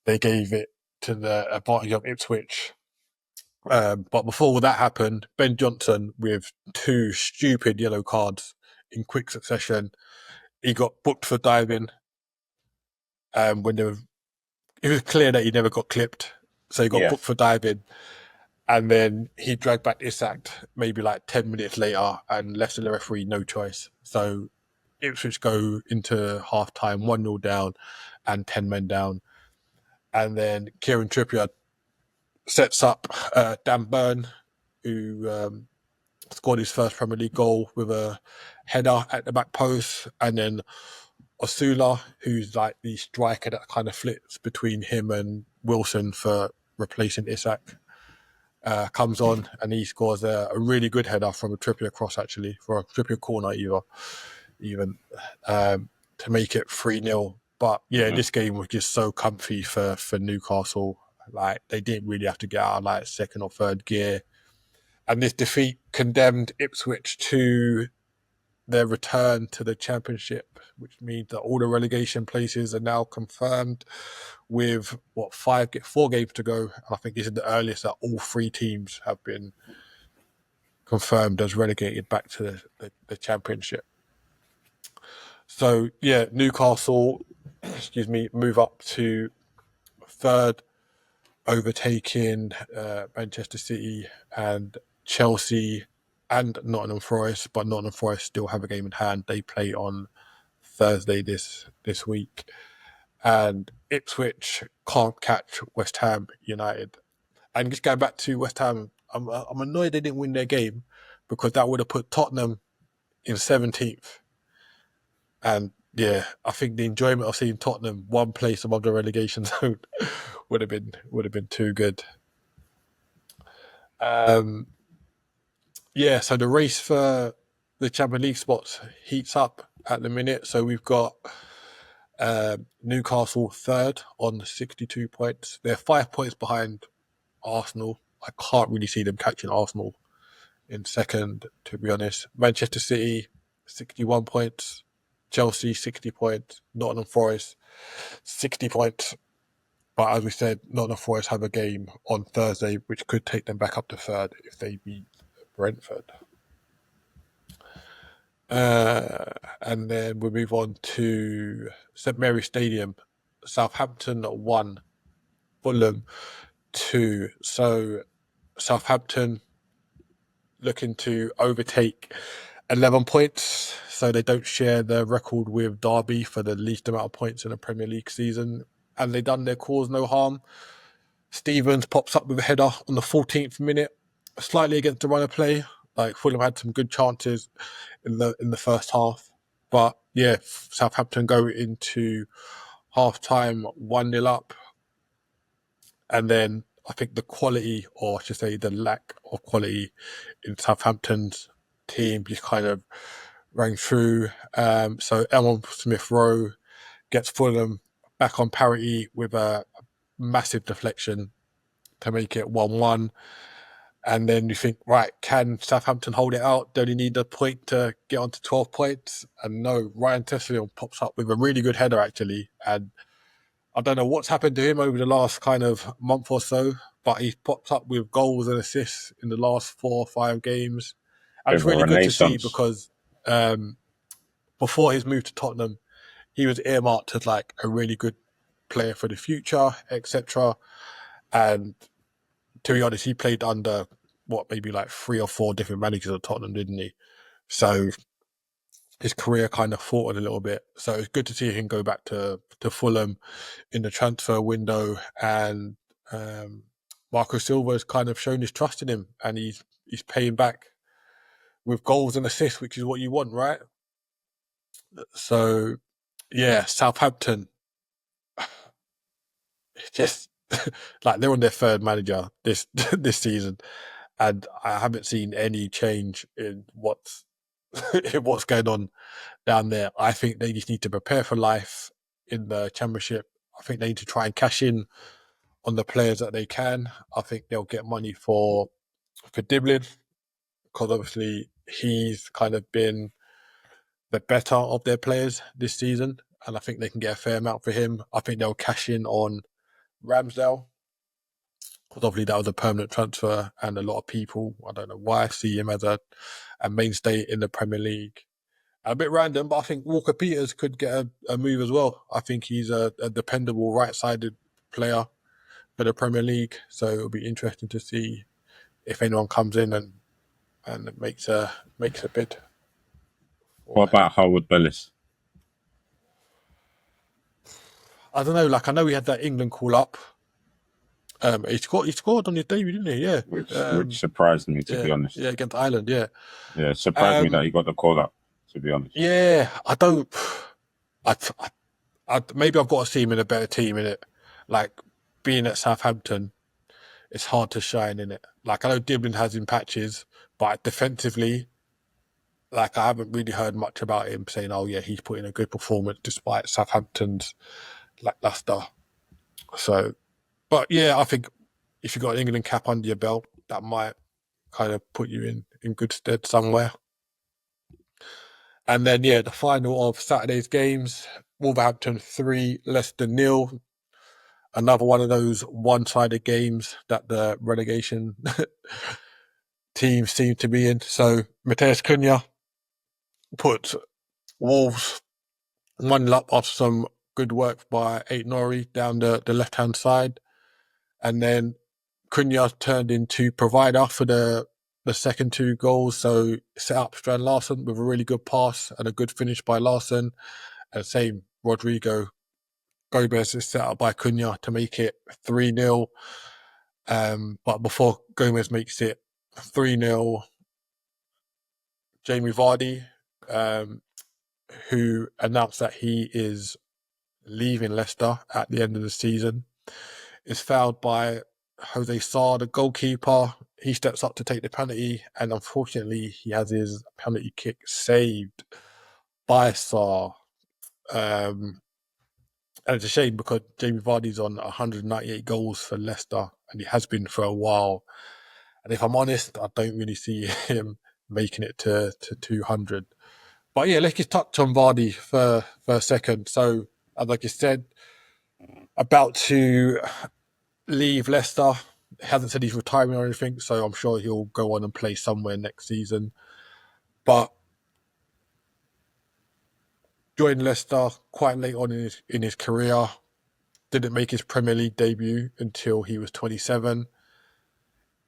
They gave it to the advantage of Ipswich. But before that happened, Ben Johnson, with 2 stupid yellow cards in quick succession, he got booked for diving. When it was clear that he never got clipped, so he got Yeah. booked for diving. And then he dragged back Isak maybe like 10 minutes later and left the referee no choice. So Ipswich go into half time 1-0 down and 10 men down. And then Kieran Trippier sets up Dan Burn, who scored his first Premier League goal with a header at the back post. And then Osula, who's like the striker that kind of flips between him and Wilson for replacing Isak, comes on and he scores a really good header from a Trippier cross, actually, for a Trippier corner even to make it 3-0. But yeah, this game was just so comfy for Newcastle. Like they didn't really have to get out of like second or third gear. And this defeat condemned Ipswich to their return to the Championship, which means that all the relegation places are now confirmed with 4 games to go. And I think this is the earliest that all 3 teams have been confirmed as relegated back to the Championship. So yeah, Newcastle, move up to 3rd, overtaking Manchester City and Chelsea and Nottingham Forest, but Nottingham Forest still have a game in hand. They play on Thursday this week. And Ipswich can't catch West Ham United. And just going back to West Ham, I'm annoyed they didn't win their game, because that would have put Tottenham in 17th. And yeah, I think the enjoyment of seeing Tottenham one place above the relegation zone would have been too good. Yeah, so the race for the Champions League spots heats up at the minute. So we've got Newcastle third on 62 points. They're 5 points behind Arsenal. I can't really see them catching Arsenal in second, to be honest. Manchester City, 61 points. Chelsea, 60 points. Nottingham Forest, 60 points. But as we said, Nottingham Forest have a game on Thursday, which could take them back up to third if they beat Brentford. And then we move on to St Mary's Stadium. Southampton 1, Fulham 2. So Southampton looking to overtake 11 points, so they don't share the record with Derby for the least amount of points in a Premier League season. And they done their cause no harm. Stevens pops up with a header on the 14th minute, slightly against the run of play. Like Fulham had some good chances in the first half, but yeah, Southampton go into half time 1-0 up, and then I think the quality, or I should say the lack of quality in Southampton's team just kind of rang through. So Elmon Smith Rowe gets Fulham back on parity with a massive deflection to make it 1-1. And then you think, right, can Southampton hold it out? They only need a point to get on to 12 points. And no, Ryan Tessillion pops up with a really good header, actually. And I don't know what's happened to him over the last kind of month or so, but he's popped up with goals and assists in the last 4 or 5 games. And Bit it's of a really good to see renaissance. because before his move to Tottenham, he was earmarked as like a really good player for the future, etc. And to be honest, he played under maybe like 3 or 4 different managers at Tottenham, didn't he? So his career kind of faltered a little bit. So it's good to see him go back to Fulham in the transfer window, and Marco Silva has kind of shown his trust in him, and he's paying back with goals and assists, which is what you want, right? So yeah, Southampton just like they're on their third manager this this season, and I haven't seen any change in in what's going on down there. I think they just need to prepare for life in the Championship. I think they need to try and cash in on the players that they can. I think they'll get money for Diblin because obviously he's kind of been the better of their players this season, and I think they can get a fair amount for him. I think they'll cash in on Ramsdale because obviously that was a permanent transfer, and a lot of people, I don't know why, see him as a mainstay in the Premier League. A bit random, but I think Walker Peters could get a move as well. I think he's a dependable right-sided player for the Premier League, so it'll be interesting to see if anyone comes in and makes a bid What for him. about Howard Bellis? I don't know. Like I know he had that England call up. He scored on his debut, didn't he? Yeah. Which surprised me, to be Yeah. honest. Yeah. Against Ireland. Yeah. Yeah, it surprised me that Um. he got the call up, to be honest. Yeah. I don't. Maybe I've got to see him in a better team in it. Like being at Southampton, it's hard to shine in it. Like I know Diblin has in patches, but defensively, like I haven't really heard much about him saying, "Oh yeah, he's putting a good performance despite Southampton's lackluster." So, but yeah, I think if you got an England cap under your belt, that might kind of put you in good stead somewhere. And then yeah, the final of Saturday's games: Wolverhampton 3, Leicester 0. Another one of those one-sided games that the relegation teams seem to be in. So Mateus Cunha put Wolves 1 up after some good work by Eight Nori down the left-hand side. And then Cunha turned into provider for the second 2 goals. So set up Strand Larson with a really good pass and a good finish by Larson. And same Rodrigo Gomez is set up by Cunha to make it 3-0. But before Gomez makes it 3-0, Jamie Vardy, who announced that he is leaving Leicester at the end of the season, is fouled by Jose Sarr, the goalkeeper, he steps up to take the penalty, and unfortunately, he has his penalty kick saved by Sarr. Um, and it's a shame because Jamie Vardy's on 198 goals for Leicester, and he has been for a while. And if I'm honest, I don't really see him making it to 200. But yeah, let's just touch on Vardy for a second. So, as like you said, about to leave Leicester. He hasn't said he's retiring or anything, so I'm sure he'll go on and play somewhere next season. But joined Leicester quite late on in his career. Didn't make his Premier League debut until he was 27.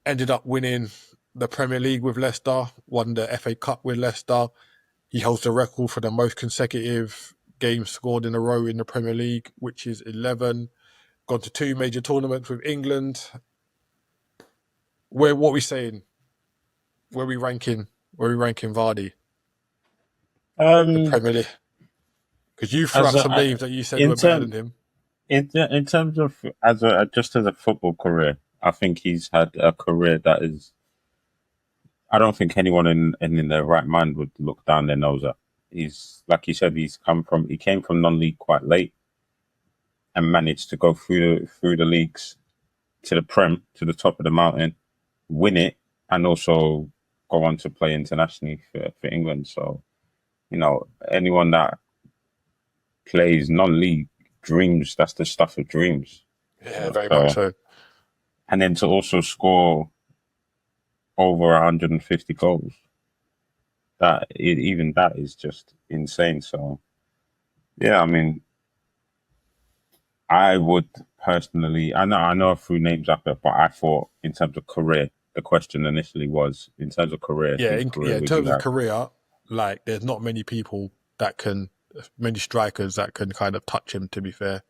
Ended up winning the Premier League with Leicester, won the FA Cup with Leicester. He holds the record for the most consecutive games scored in a row in the Premier League, which is 11. Gone to 2 major tournaments with England. What are we saying? Where are we ranking? Where are we ranking Vardy? The Um, Premier League. Because you threw as out a, some names that you said in were better term than him. in terms of just as a football career, I think he's had a career that is. I don't think anyone in their right mind would look down their nose at. He's like you said, he came from non-league quite late and managed to go through the leagues to the Prem, to the top of the mountain, win it, and also go on to play internationally for England. So, anyone that plays non-league dreams, that's the stuff of dreams. Yeah, very much So, so. and then to also score over 150 goals, even that is just insane. So, yeah, I mean, I would personally, I know I threw names up there, but I thought in terms of career, the question initially was in terms of career, Yeah, whose career in would you terms of have? career, like there's not many people many strikers that can kind of touch him. To be fair,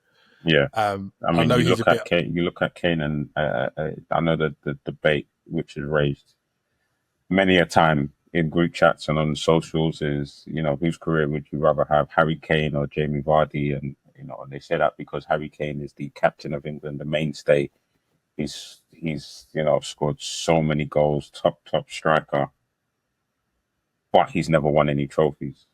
Yeah, I I mean, know he's a bit. You look at Kane, and I know that the debate which is raised many a time in group chats and on socials is, whose career would you rather have, Harry Kane or Jamie Vardy? And and they say that because Harry Kane is the captain of England, the mainstay. He's scored so many goals, top striker, but he's never won any trophies.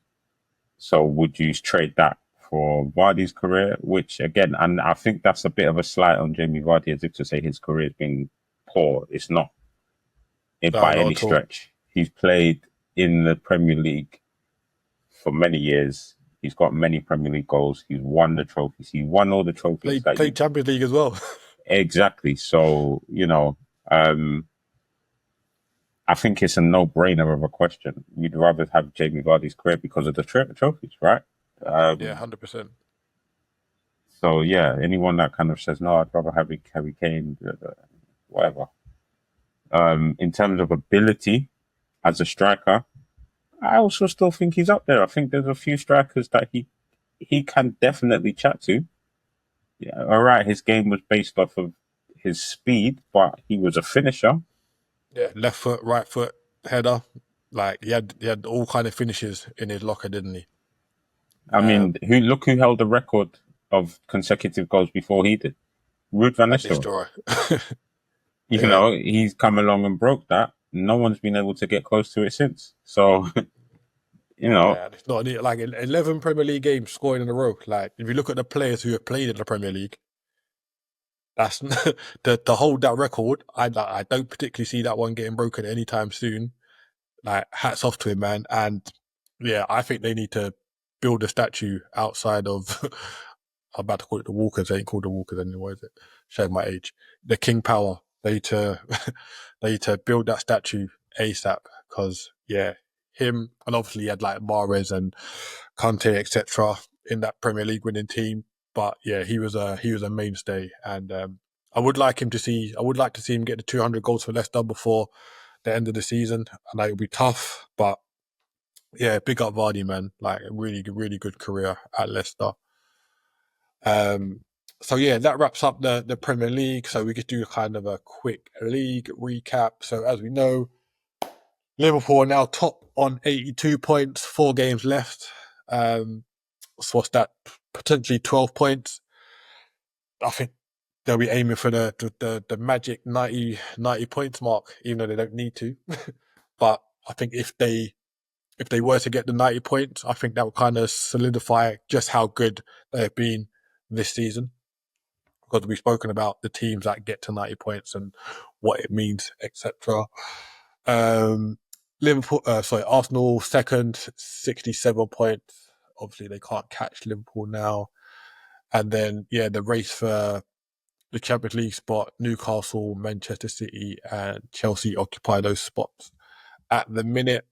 So would you trade that for Vardy's career? Which again, and I think that's a bit of a slight on Jamie Vardy, as if to say his career has been poor. It's not it No, by not any at all. stretch. He's played in the Premier League for many years. He's got many Premier League goals. He's won the trophies. He won all the trophies that Played you Champions League as well. exactly. So I think it's a no-brainer of a question. You'd rather have Jamie Vardy's career because of the trophies, right? Yeah, Um, 100%. so yeah, anyone that kind of says no, I'd rather have Harry Kane, whatever. In terms of ability as a striker, I also still think he's up there. I think there's a few strikers that he can definitely chat to. Yeah, all right, his game was based off of his speed, but he was a finisher. Yeah, left foot, right foot, header. Like he had all kind of finishes in his locker, didn't he? I mean, who held the record of consecutive goals before he did? Ruud van At this Nistelrooy. draw. Yeah, He's come along and broke that. No one's been able to get close to it since. So, you know, yeah. It's not like 11 Premier League games scoring in a row. Like if you look at the players who have played in the Premier League, that's to hold that record. I don't particularly see that one getting broken anytime soon. Like hats off to him, man. And yeah, I think they need to build a statue outside of. I'm about to call it the Walkers. They ain't called the Walkers anymore, is it? Showing my age. The King Power. They need to they need to build that statue ASAP because yeah, him and obviously he had like Mahrez and Conte etc. in that Premier League winning team. But yeah, he was a mainstay, and I would like to see him get the 200 goals for Leicester before the end of the season. I know it'll be tough, but yeah, big up Vardy, man. Like a really good career at Leicester. Um, so yeah, that wraps up the Premier League. So we could do kind of a quick league recap. So as we know, Liverpool are now top on 82 points, 4 games left. So what's that? Potentially 12 points. I think they'll be aiming for the magic 90 points mark, even though they don't need to. But I think if they were to get the 90 points, I think that would kind of solidify just how good they've been this season. Because we've spoken about the teams that get to 90 points and what it means, etc. Arsenal second, 67 points. Obviously, they can't catch Liverpool now. And then, the race for the Champions League spot, Newcastle, Manchester City, and Chelsea occupy those spots. At the minute,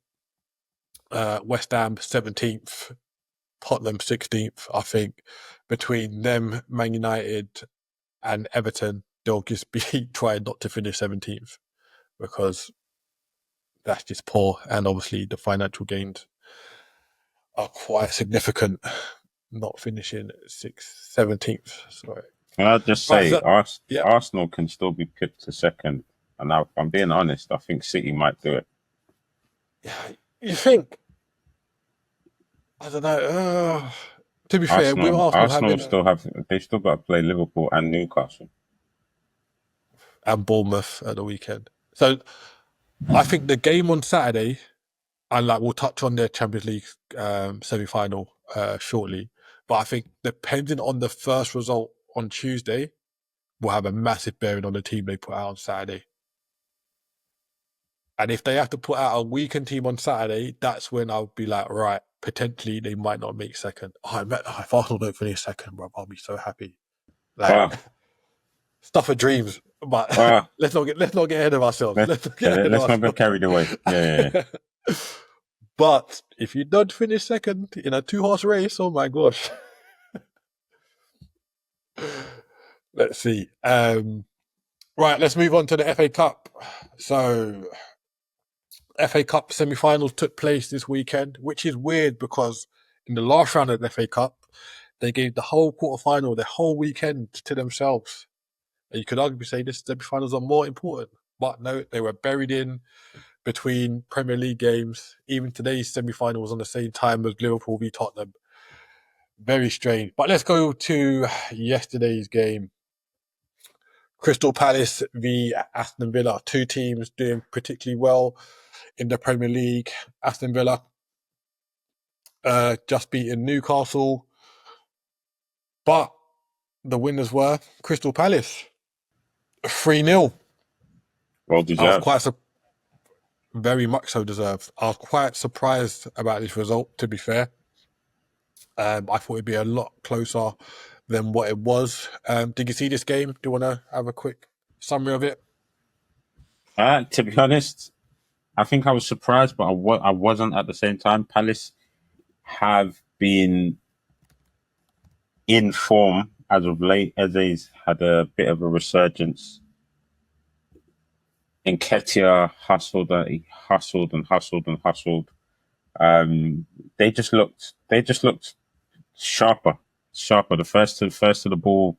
West Ham 17th, Tottenham 16th. I think between them, Man United, and Everton, they'll just be trying not to finish 17th because that's just poor. And obviously, the financial gains are quite significant, not finishing 17th. Sorry. Can I just Right, say, yeah. Arsenal can still be picked to second. And now, if I'm being honest, I think City might do it. You think? I don't know. To be fair, with Arsenal Arsenal having they've still got to play Liverpool and Newcastle. and Bournemouth at the weekend, so I think the game on Saturday, and we'll touch on their Champions League semi-final shortly, but I think depending on the first result on Tuesday, will have a massive bearing on the team they put out on Saturday. And if they have to put out a weakened team on Saturday, that's when I'll be like, right, potentially they might not make second. If Arsenal don't finish second, bro, I'll be so happy. Stuff of dreams. But let's not get ahead of ourselves. Let's not get carried away. Yeah. But if you don't finish second in a 2-horse race, oh my gosh. Let's see. Right, let's move on to the FA Cup. So FA Cup semi-finals took place this weekend, which is weird because in the last round of the FA Cup, they gave the whole quarter-final, the whole weekend to themselves. And you could arguably say this semi-finals are more important. But no, they were buried in between Premier League games. Even today's semi-final was on the same time as Liverpool v Tottenham. Very strange. But let's go to yesterday's game. Crystal Palace v Aston Villa. Two teams doing particularly well in the Premier League. Aston Villa just beaten Newcastle. But the winners were Crystal Palace. 3-0. Well deserved. Very much so deserved. I was quite surprised about this result, to be fair. I thought it'd be a lot closer than what it was. Did you see this game? Do you want to have a quick summary of it? To be honest, I think I was surprised, but I wasn't at the same time. Palace have been in form as of late. Eze's had a bit of a resurgence. Nketiah hustled and hustled. They just looked sharper. The first to the ball,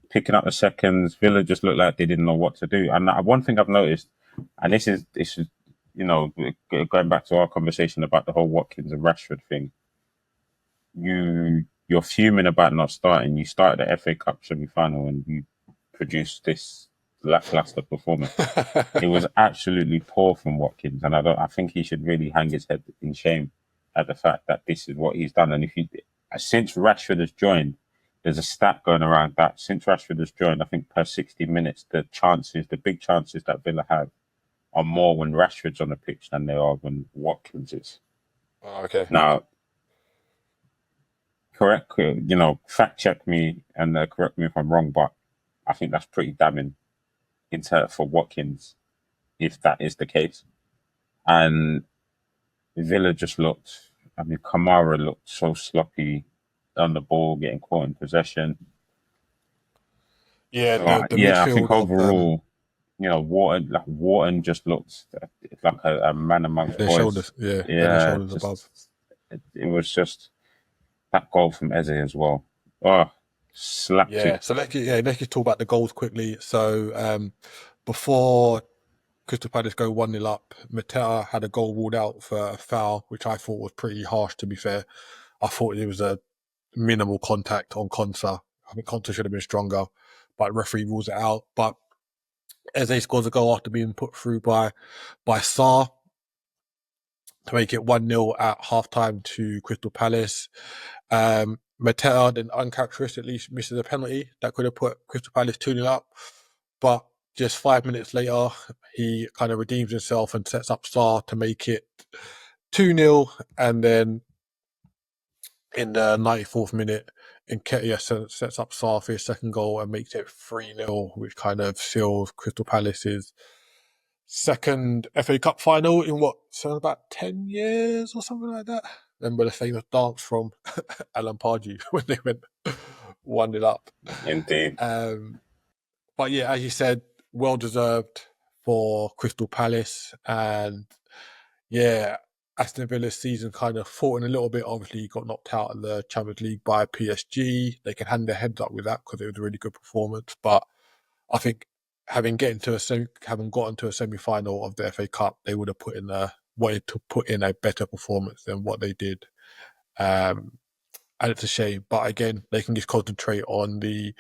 picking up the seconds. Villa just looked like they didn't know what to do. And one thing I've noticed, and this is going back to our conversation about the whole Watkins and Rashford thing. You're fuming about not starting. You started the FA Cup semi-final and you produced this lackluster performance. It was absolutely poor from Watkins, and I think he should really hang his head in shame at the fact that this is what he's done. And since Rashford has joined, there's a stat going around that since Rashford has joined, I think per 60 minutes, the big chances that Villa have are more when Rashford's on the pitch than they are when Watkins is. Oh, okay. Now, fact check me and correct me if I'm wrong, but I think that's pretty damning for Watkins, if that is the case. And Villa just looked, Kamara looked so sloppy on the ball, getting caught in possession. Yeah, the midfield. I think overall, Wharton just looked like a man amongst boys. Shoulders, shoulders above. It was just that goal from Eze as well. Oh, slapped it. So let's just talk about the goals quickly. So before Crystal Palace go 1-0 up, Mateta had a goal ruled out for a foul, which I thought was pretty harsh, to be fair. I thought it was a minimal contact on Konsa. I think Konsa should have been stronger. but the referee rules it out. But Eze scores a goal after being put through by Sarr to make it 1-0 at half-time to Crystal Palace. Mateta then uncharacteristically misses a penalty that could have put Crystal Palace 2-0 up, but just 5 minutes later, he kind of redeems himself and sets up Sarr to make it 2-0, and then in the 94th minute, Nketiah sets up Sarr for his second goal and makes it 3-0, which kind of seals Crystal Palace's second FA Cup final in about 10 years or something like that. Remember the famous dance from Alan Pardew when they went 1-0 up. Indeed. But yeah, as you said, well deserved for Crystal Palace. And yeah, Aston Villa's season kind of faltered a little bit. Obviously, got knocked out of the Champions League by PSG. They can hand their heads up with that because it was a really good performance. But I think having gotten to a semi-final of the FA Cup, they would have wanted to put in a better performance than what they did. And it's a shame. But again, they can just concentrate on the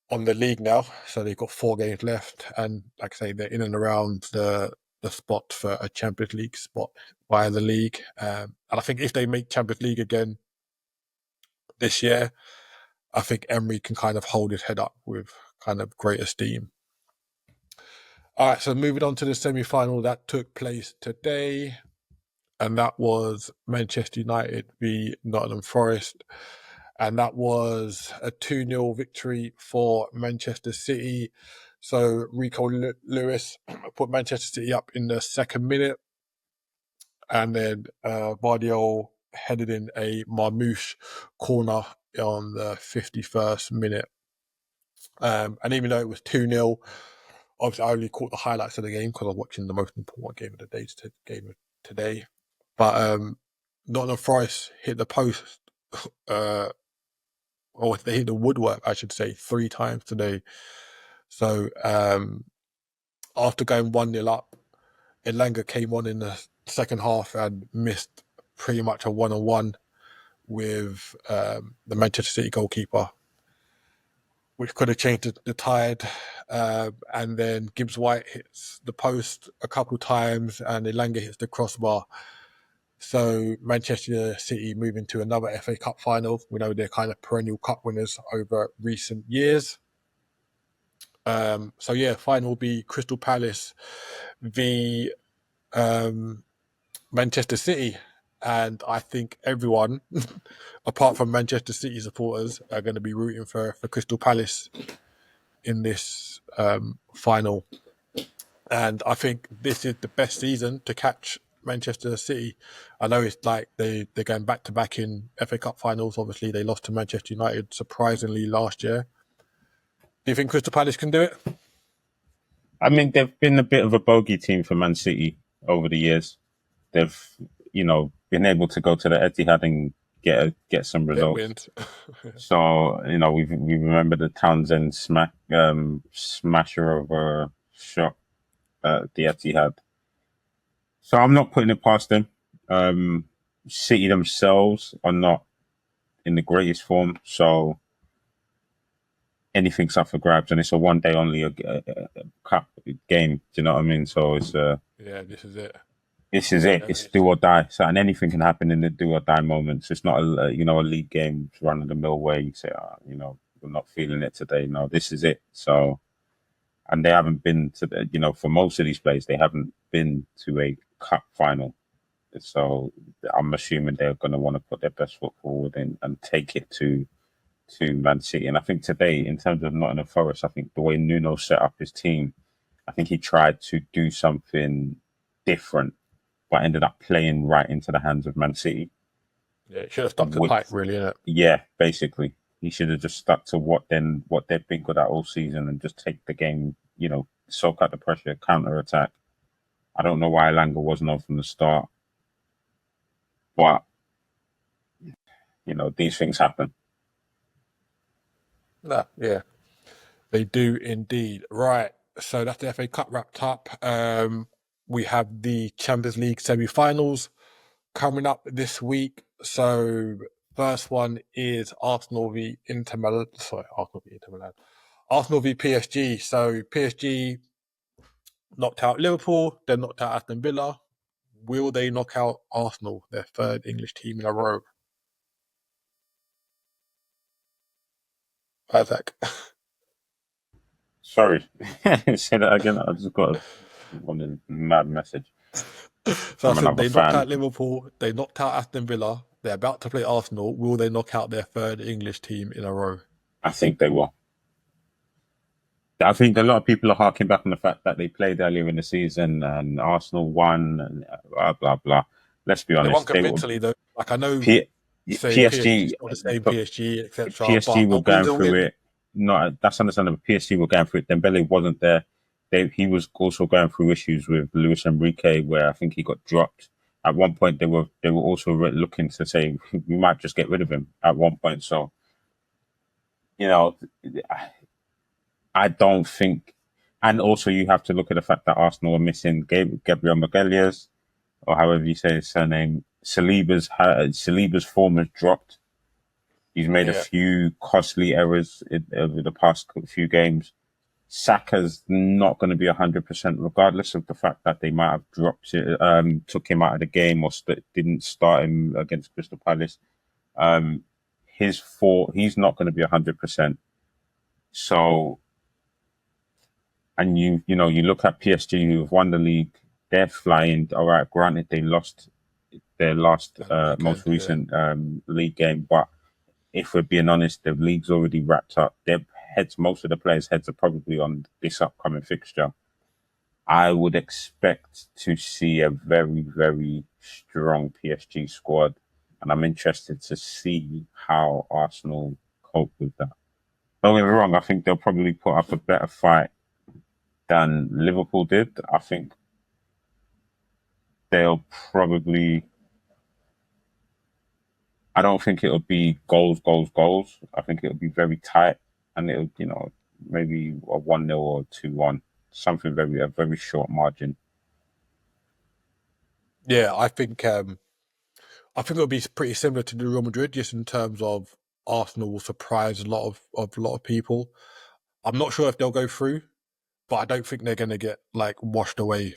league now. So they've got 4 games left, and like I say, they're in and around the spot for a Champions League spot via the league. And I think if they make Champions League again this year, I think Emery can kind of hold his head up with kind of great esteem. All right, so moving on to the semi-final that took place today, and that was Manchester United v Nottingham Forest, and that was a 2-0 victory for Manchester City. So Rico Lewis put Manchester City up in the 2nd minute, and then Vardiol headed in a Marmouche corner on the 51st minute. And even though it was 2-0, obviously I only caught the highlights of the game because I was watching the most important game of the day today. But Nottingham Forest hit the post, or they hit the woodwork, I should say, 3 times today. So after going 1-0 up, Elanga came on in the second half and missed pretty much a 1-on-1 with the Manchester City goalkeeper, which could have changed the tide. And then Gibbs White hits the post a couple times and Elanga hits the crossbar. So Manchester City move into another FA Cup final. We know they're kind of perennial cup winners over recent years. So yeah, final will be Crystal Palace v Manchester City. And I think everyone, apart from Manchester City supporters, are going to be rooting for Crystal Palace in this final. And I think this is the best season to catch Manchester City. I know it's like they're going back-to-back in FA Cup finals. Obviously, they lost to Manchester United surprisingly last year. Do you think Crystal Palace can do it? I mean, they've been a bit of a bogey team for Man City over the years. They've, been able to go to the Etihad and get some results. So, we remember the Townsend smasher of a shot at the Etihad. So I'm not putting it past them. City themselves are not in the greatest form, so anything's up for grabs, and it's a one day only a cup game. Do you know what I mean? So it's this is it. This is it. It's do or die. So, and anything can happen in the do or die moments. It's not a league game run of the mill where you say, we're not feeling it today. No, this is it. So, and they haven't been to the, for most of these players, they haven't been to a cup final. So I'm assuming they're going to want to put their best foot forward and take it to Man City. And I think today, in terms of Nottingham Forest, I think the way Nuno set up his team, I think he tried to do something different, but ended up playing right into the hands of Man City. Yeah, should have stuck to the pipe, really, innit? Yeah, basically. He should have just stuck to what they've been good at all season and just take the game, soak out the pressure, counter-attack. I don't know why Elanga wasn't on from the start. But, these things happen. Yeah, they do indeed. Right, so that's the FA Cup wrapped up. We have the Champions League semi-finals coming up this week. So first one is Arsenal v Inter Milan. Arsenal v PSG. So PSG knocked out Liverpool, then knocked out Aston Villa. Will they knock out Arsenal, their third English team in a row? Isaac. Sorry, say that again. I just got one mad message So I from said another they knocked out fan. Liverpool, they knocked out Aston Villa, they're about to play Arsenal. Will they knock out their third English team in a row? I think they will. I think a lot of people are harking back on the fact that they played earlier in the season and Arsenal won and blah blah blah. Let's be They won honest. They will. convincingly though. Like I know P, saying PSG is PSG, not the same but PSG, etc. PSG But were a win's going a through win. it. Not that's understandable. PSG were going through it. Dembele wasn't there. He was also going through issues with Luis Enrique, where I think he got dropped. At one point, they were also looking to say we might just get rid of him. At one point, so you know, I don't think. And also, you have to look at the fact that Arsenal are missing Gabriel Magalhaes, or however you say his surname. Saliba's form has dropped. He's made a Yeah. few costly errors over the past few games. Saka's not going to be 100%, regardless of the fact that they might have dropped it, took him out of the game or didn't start him against Crystal Palace. Um, he's not going to be 100%. So, and you look at PSG who have won the league, they're flying. All right, granted they lost their last At the most weekend, yeah. recent league game, but if we're being honest, the league's already wrapped up. Most of the players' heads are probably on this upcoming fixture. I would expect to see a very, very strong PSG squad, and I'm interested to see how Arsenal cope with that. Don't get me wrong, I think they'll probably put up a better fight than Liverpool did. I think they'll probably. I don't think it'll be goals, goals, goals. I think it'll be very tight, and it'll, maybe a 1-0 or 2-1, something a very short margin. Yeah, I think it'll be pretty similar to the Real Madrid, just in terms of Arsenal will surprise a lot of people. I'm not sure if they'll go through, but I don't think they're going to get like washed away,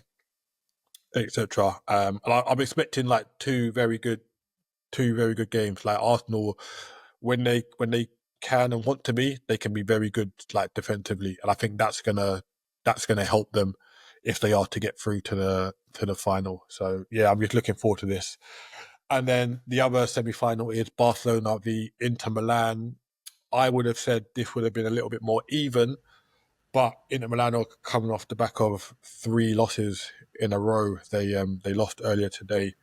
etc. And I'm expecting like two very good games. Like Arsenal, when they can and want to be, they can be very good like defensively, and I think that's gonna help them if they are to get through to the final. So yeah, I'm just looking forward to this. And then the other semi-final is Barcelona v Inter Milan. I would have said this would have been a little bit more even, but Inter Milan are coming off the back of three losses in a row. They lost earlier today.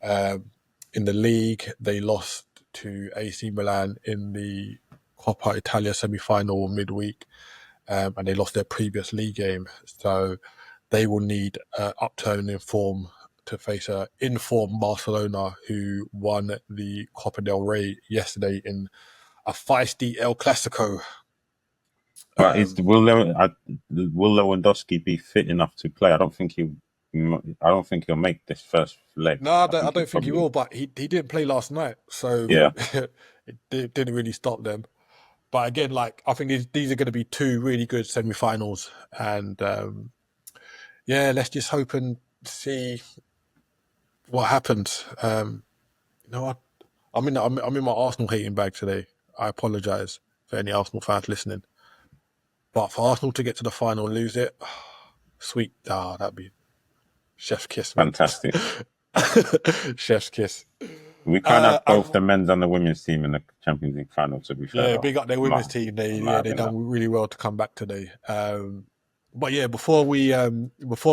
Um, in the league, they lost to AC Milan in the Coppa Italia semi-final midweek, and they lost their previous league game. So they will need upturn in form to face a in-form Barcelona who won the Copa del Rey yesterday in a feisty El Clasico. But Um, will Lewandowski be fit enough to play? I don't think he'll make this first leg. no, I I don't, I think he'll don't think he will, probably. but he didn't play last night, so Yeah, it didn't really stop them. But again, like I think these are going to be two really good semi-finals, and yeah, let's just hope and see what happens. You know what? I'm in my Arsenal hating bag today. I apologise for any Arsenal fans listening, but for Arsenal to get to the final and lose it, sweet. That'd be chef's kiss, man. fantastic. Chef's kiss. We can't Uh, have both I've, the men's and the women's team in the Champions League final. To be fair, Yeah, though, big up their I'm women's not, team. They I'm not yeah they having that. done really well to come back today. But yeah, before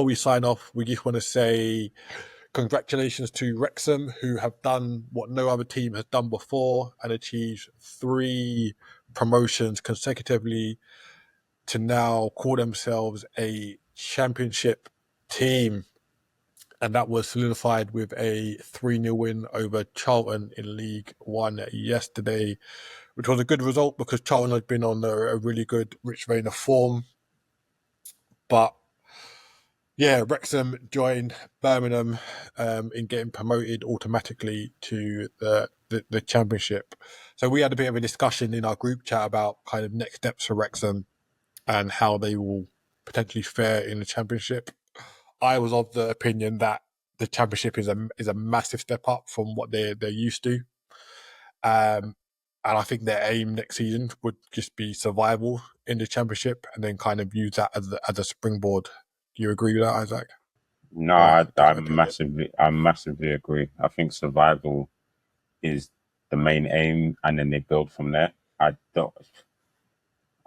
we sign off, we just want to say congratulations to Wrexham, who have done what no other team has done before and achieved three promotions consecutively to now call themselves a championship team. And that was solidified with a 3-0 win over Charlton in League One yesterday, which was a good result because Charlton had been on a really good rich vein of form. But yeah, Wrexham joined Birmingham in getting promoted automatically to the the Championship. So we had a bit of a discussion in our group chat about kind of next steps for Wrexham and how they will potentially fare in the Championship. I was of the opinion that the Championship is a massive step up from what they're used to. Um, and I think their aim next season would just be survival in the Championship, and then kind of use that as a springboard. Do you agree with that, Isaac? No, Or a I different opinion? massively agree. I think survival is the main aim, and then they build from there. I don't,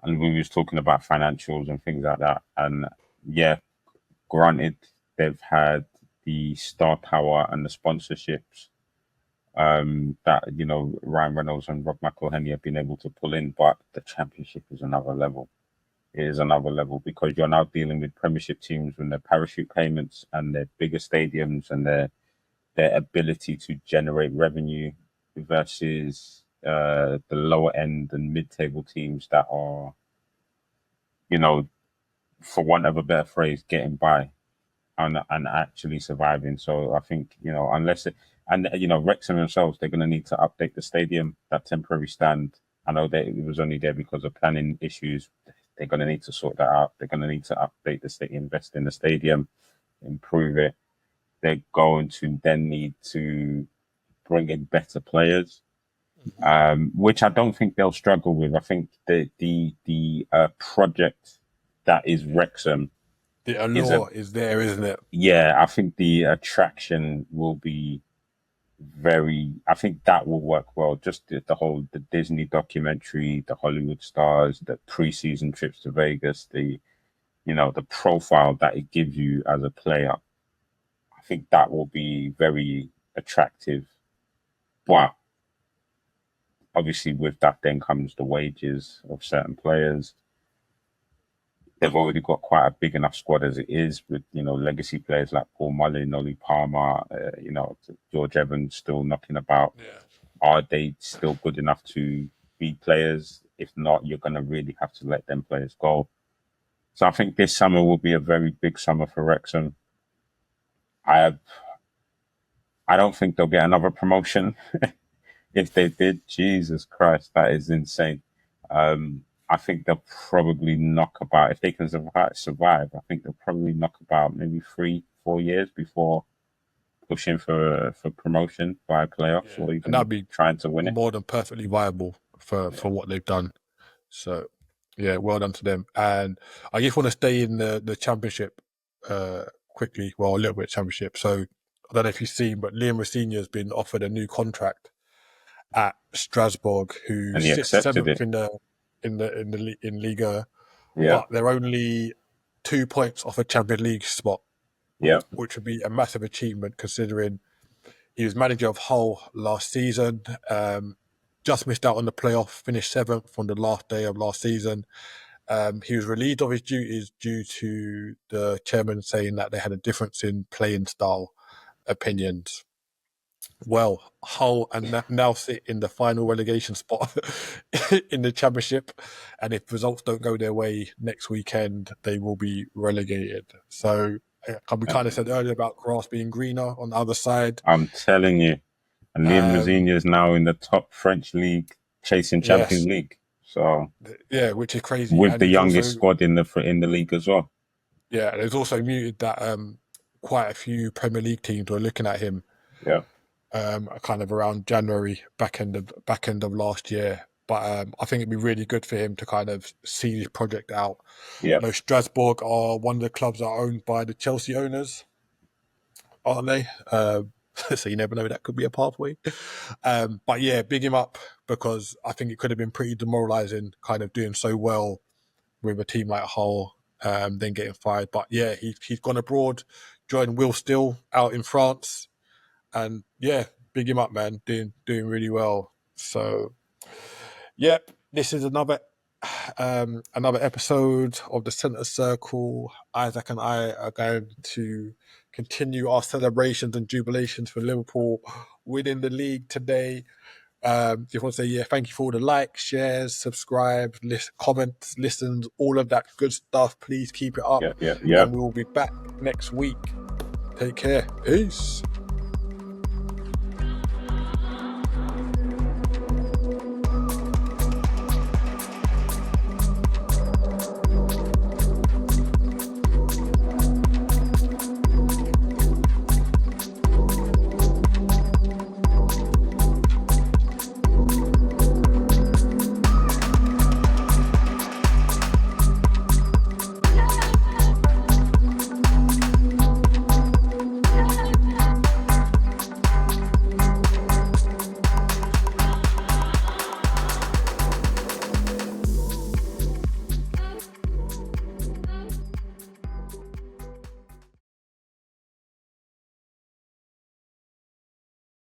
and we was talking about financials and things like that, and yeah, granted, they've had the star power and the sponsorships that Ryan Reynolds and Rob McElhenney have been able to pull in, but the Championship is another level. It is another level because you're now dealing with Premiership teams with their parachute payments and their bigger stadiums and their ability to generate revenue versus the lower end and mid-table teams that are, you know, for want of a better phrase, getting by and actually surviving. So I think unless Wrexham themselves, they're going to need to update the stadium, that temporary stand. I know that it was only there because of planning issues. They're going to need to sort that out. They're going to need to update the stadium, invest in the stadium, improve it. They're going to then need to bring in better players, which I don't think they'll struggle with. I think the project that is Wrexham The is a allure is there, isn't it? yeah. I think the attraction will be very. I think that will work well. Just the Disney documentary, the Hollywood stars, the preseason trips to Vegas, the profile that it gives you as a player. I think that will be very attractive. But obviously, with that, then comes the wages of certain players. They've already got quite a big enough squad as it is, with legacy players like Paul Mullin, Ollie Palmer, George Evans still knocking about. Yeah. Are they still good enough to be players? If not, you're going to really have to let them players go. So I think this summer will be a very big summer for Wrexham. I I don't think they'll get another promotion. If they did, Jesus Christ, that is insane. I think they'll probably knock about, if they can survive, I think they'll probably knock about maybe 3-4 years before pushing for promotion via playoffs Yeah, or and even that'd be trying to win it. more than perfectly viable for Yeah, what they've done. So, yeah, well done to them. And I just want to stay in the Championship quickly. Well, a little bit Championship. So I don't know if you've seen, but Liam Rosenior has been offered a new contract at Strasbourg, who and he sits accepted seventh it. in Liga, Yeah, but they're only 2 points off a Champions League spot, yeah, which would be a massive achievement considering he was manager of Hull last season. Just missed out on the playoff, finished seventh on the last day of last season. He was relieved of his duties due to the chairman saying that they had a difference in playing style opinions. Well, Hull and now sit in the final relegation spot in the Championship, and if results don't go their way next weekend, they will be relegated. So we kind of said earlier about grass being greener on the other side. I'm telling you. And Liam Um, Rosenior is now in the top French league, chasing Champions yes, League. So yeah, which is crazy, with and the he's youngest also squad in the league as well. yeah, there's also muted that quite a few Premier League teams were looking at him Yeah, kind of around January, back end of last year. But I think it'd be really good for him to kind of see his project out. yeah, I know Strasbourg are one of the clubs that are owned by the Chelsea owners, aren't they? So you never know, that could be a pathway. But yeah, big him up because I think it could have been pretty demoralising, kind of doing so well with a team like Hull, then getting fired. But yeah, he's gone abroad, joined Will Still out in France, and yeah, big him up, man, doing really well. So yep, this is another episode of the Centre Circle. Isaac and I are going to continue our celebrations and jubilations for Liverpool winning the league today. Just want to say, yeah, thank you for all the likes, shares, subscribes, comments, listens, all of that good stuff. Please keep it up, yeah, yeah, yeah. and we will be back next week. Take care. Peace.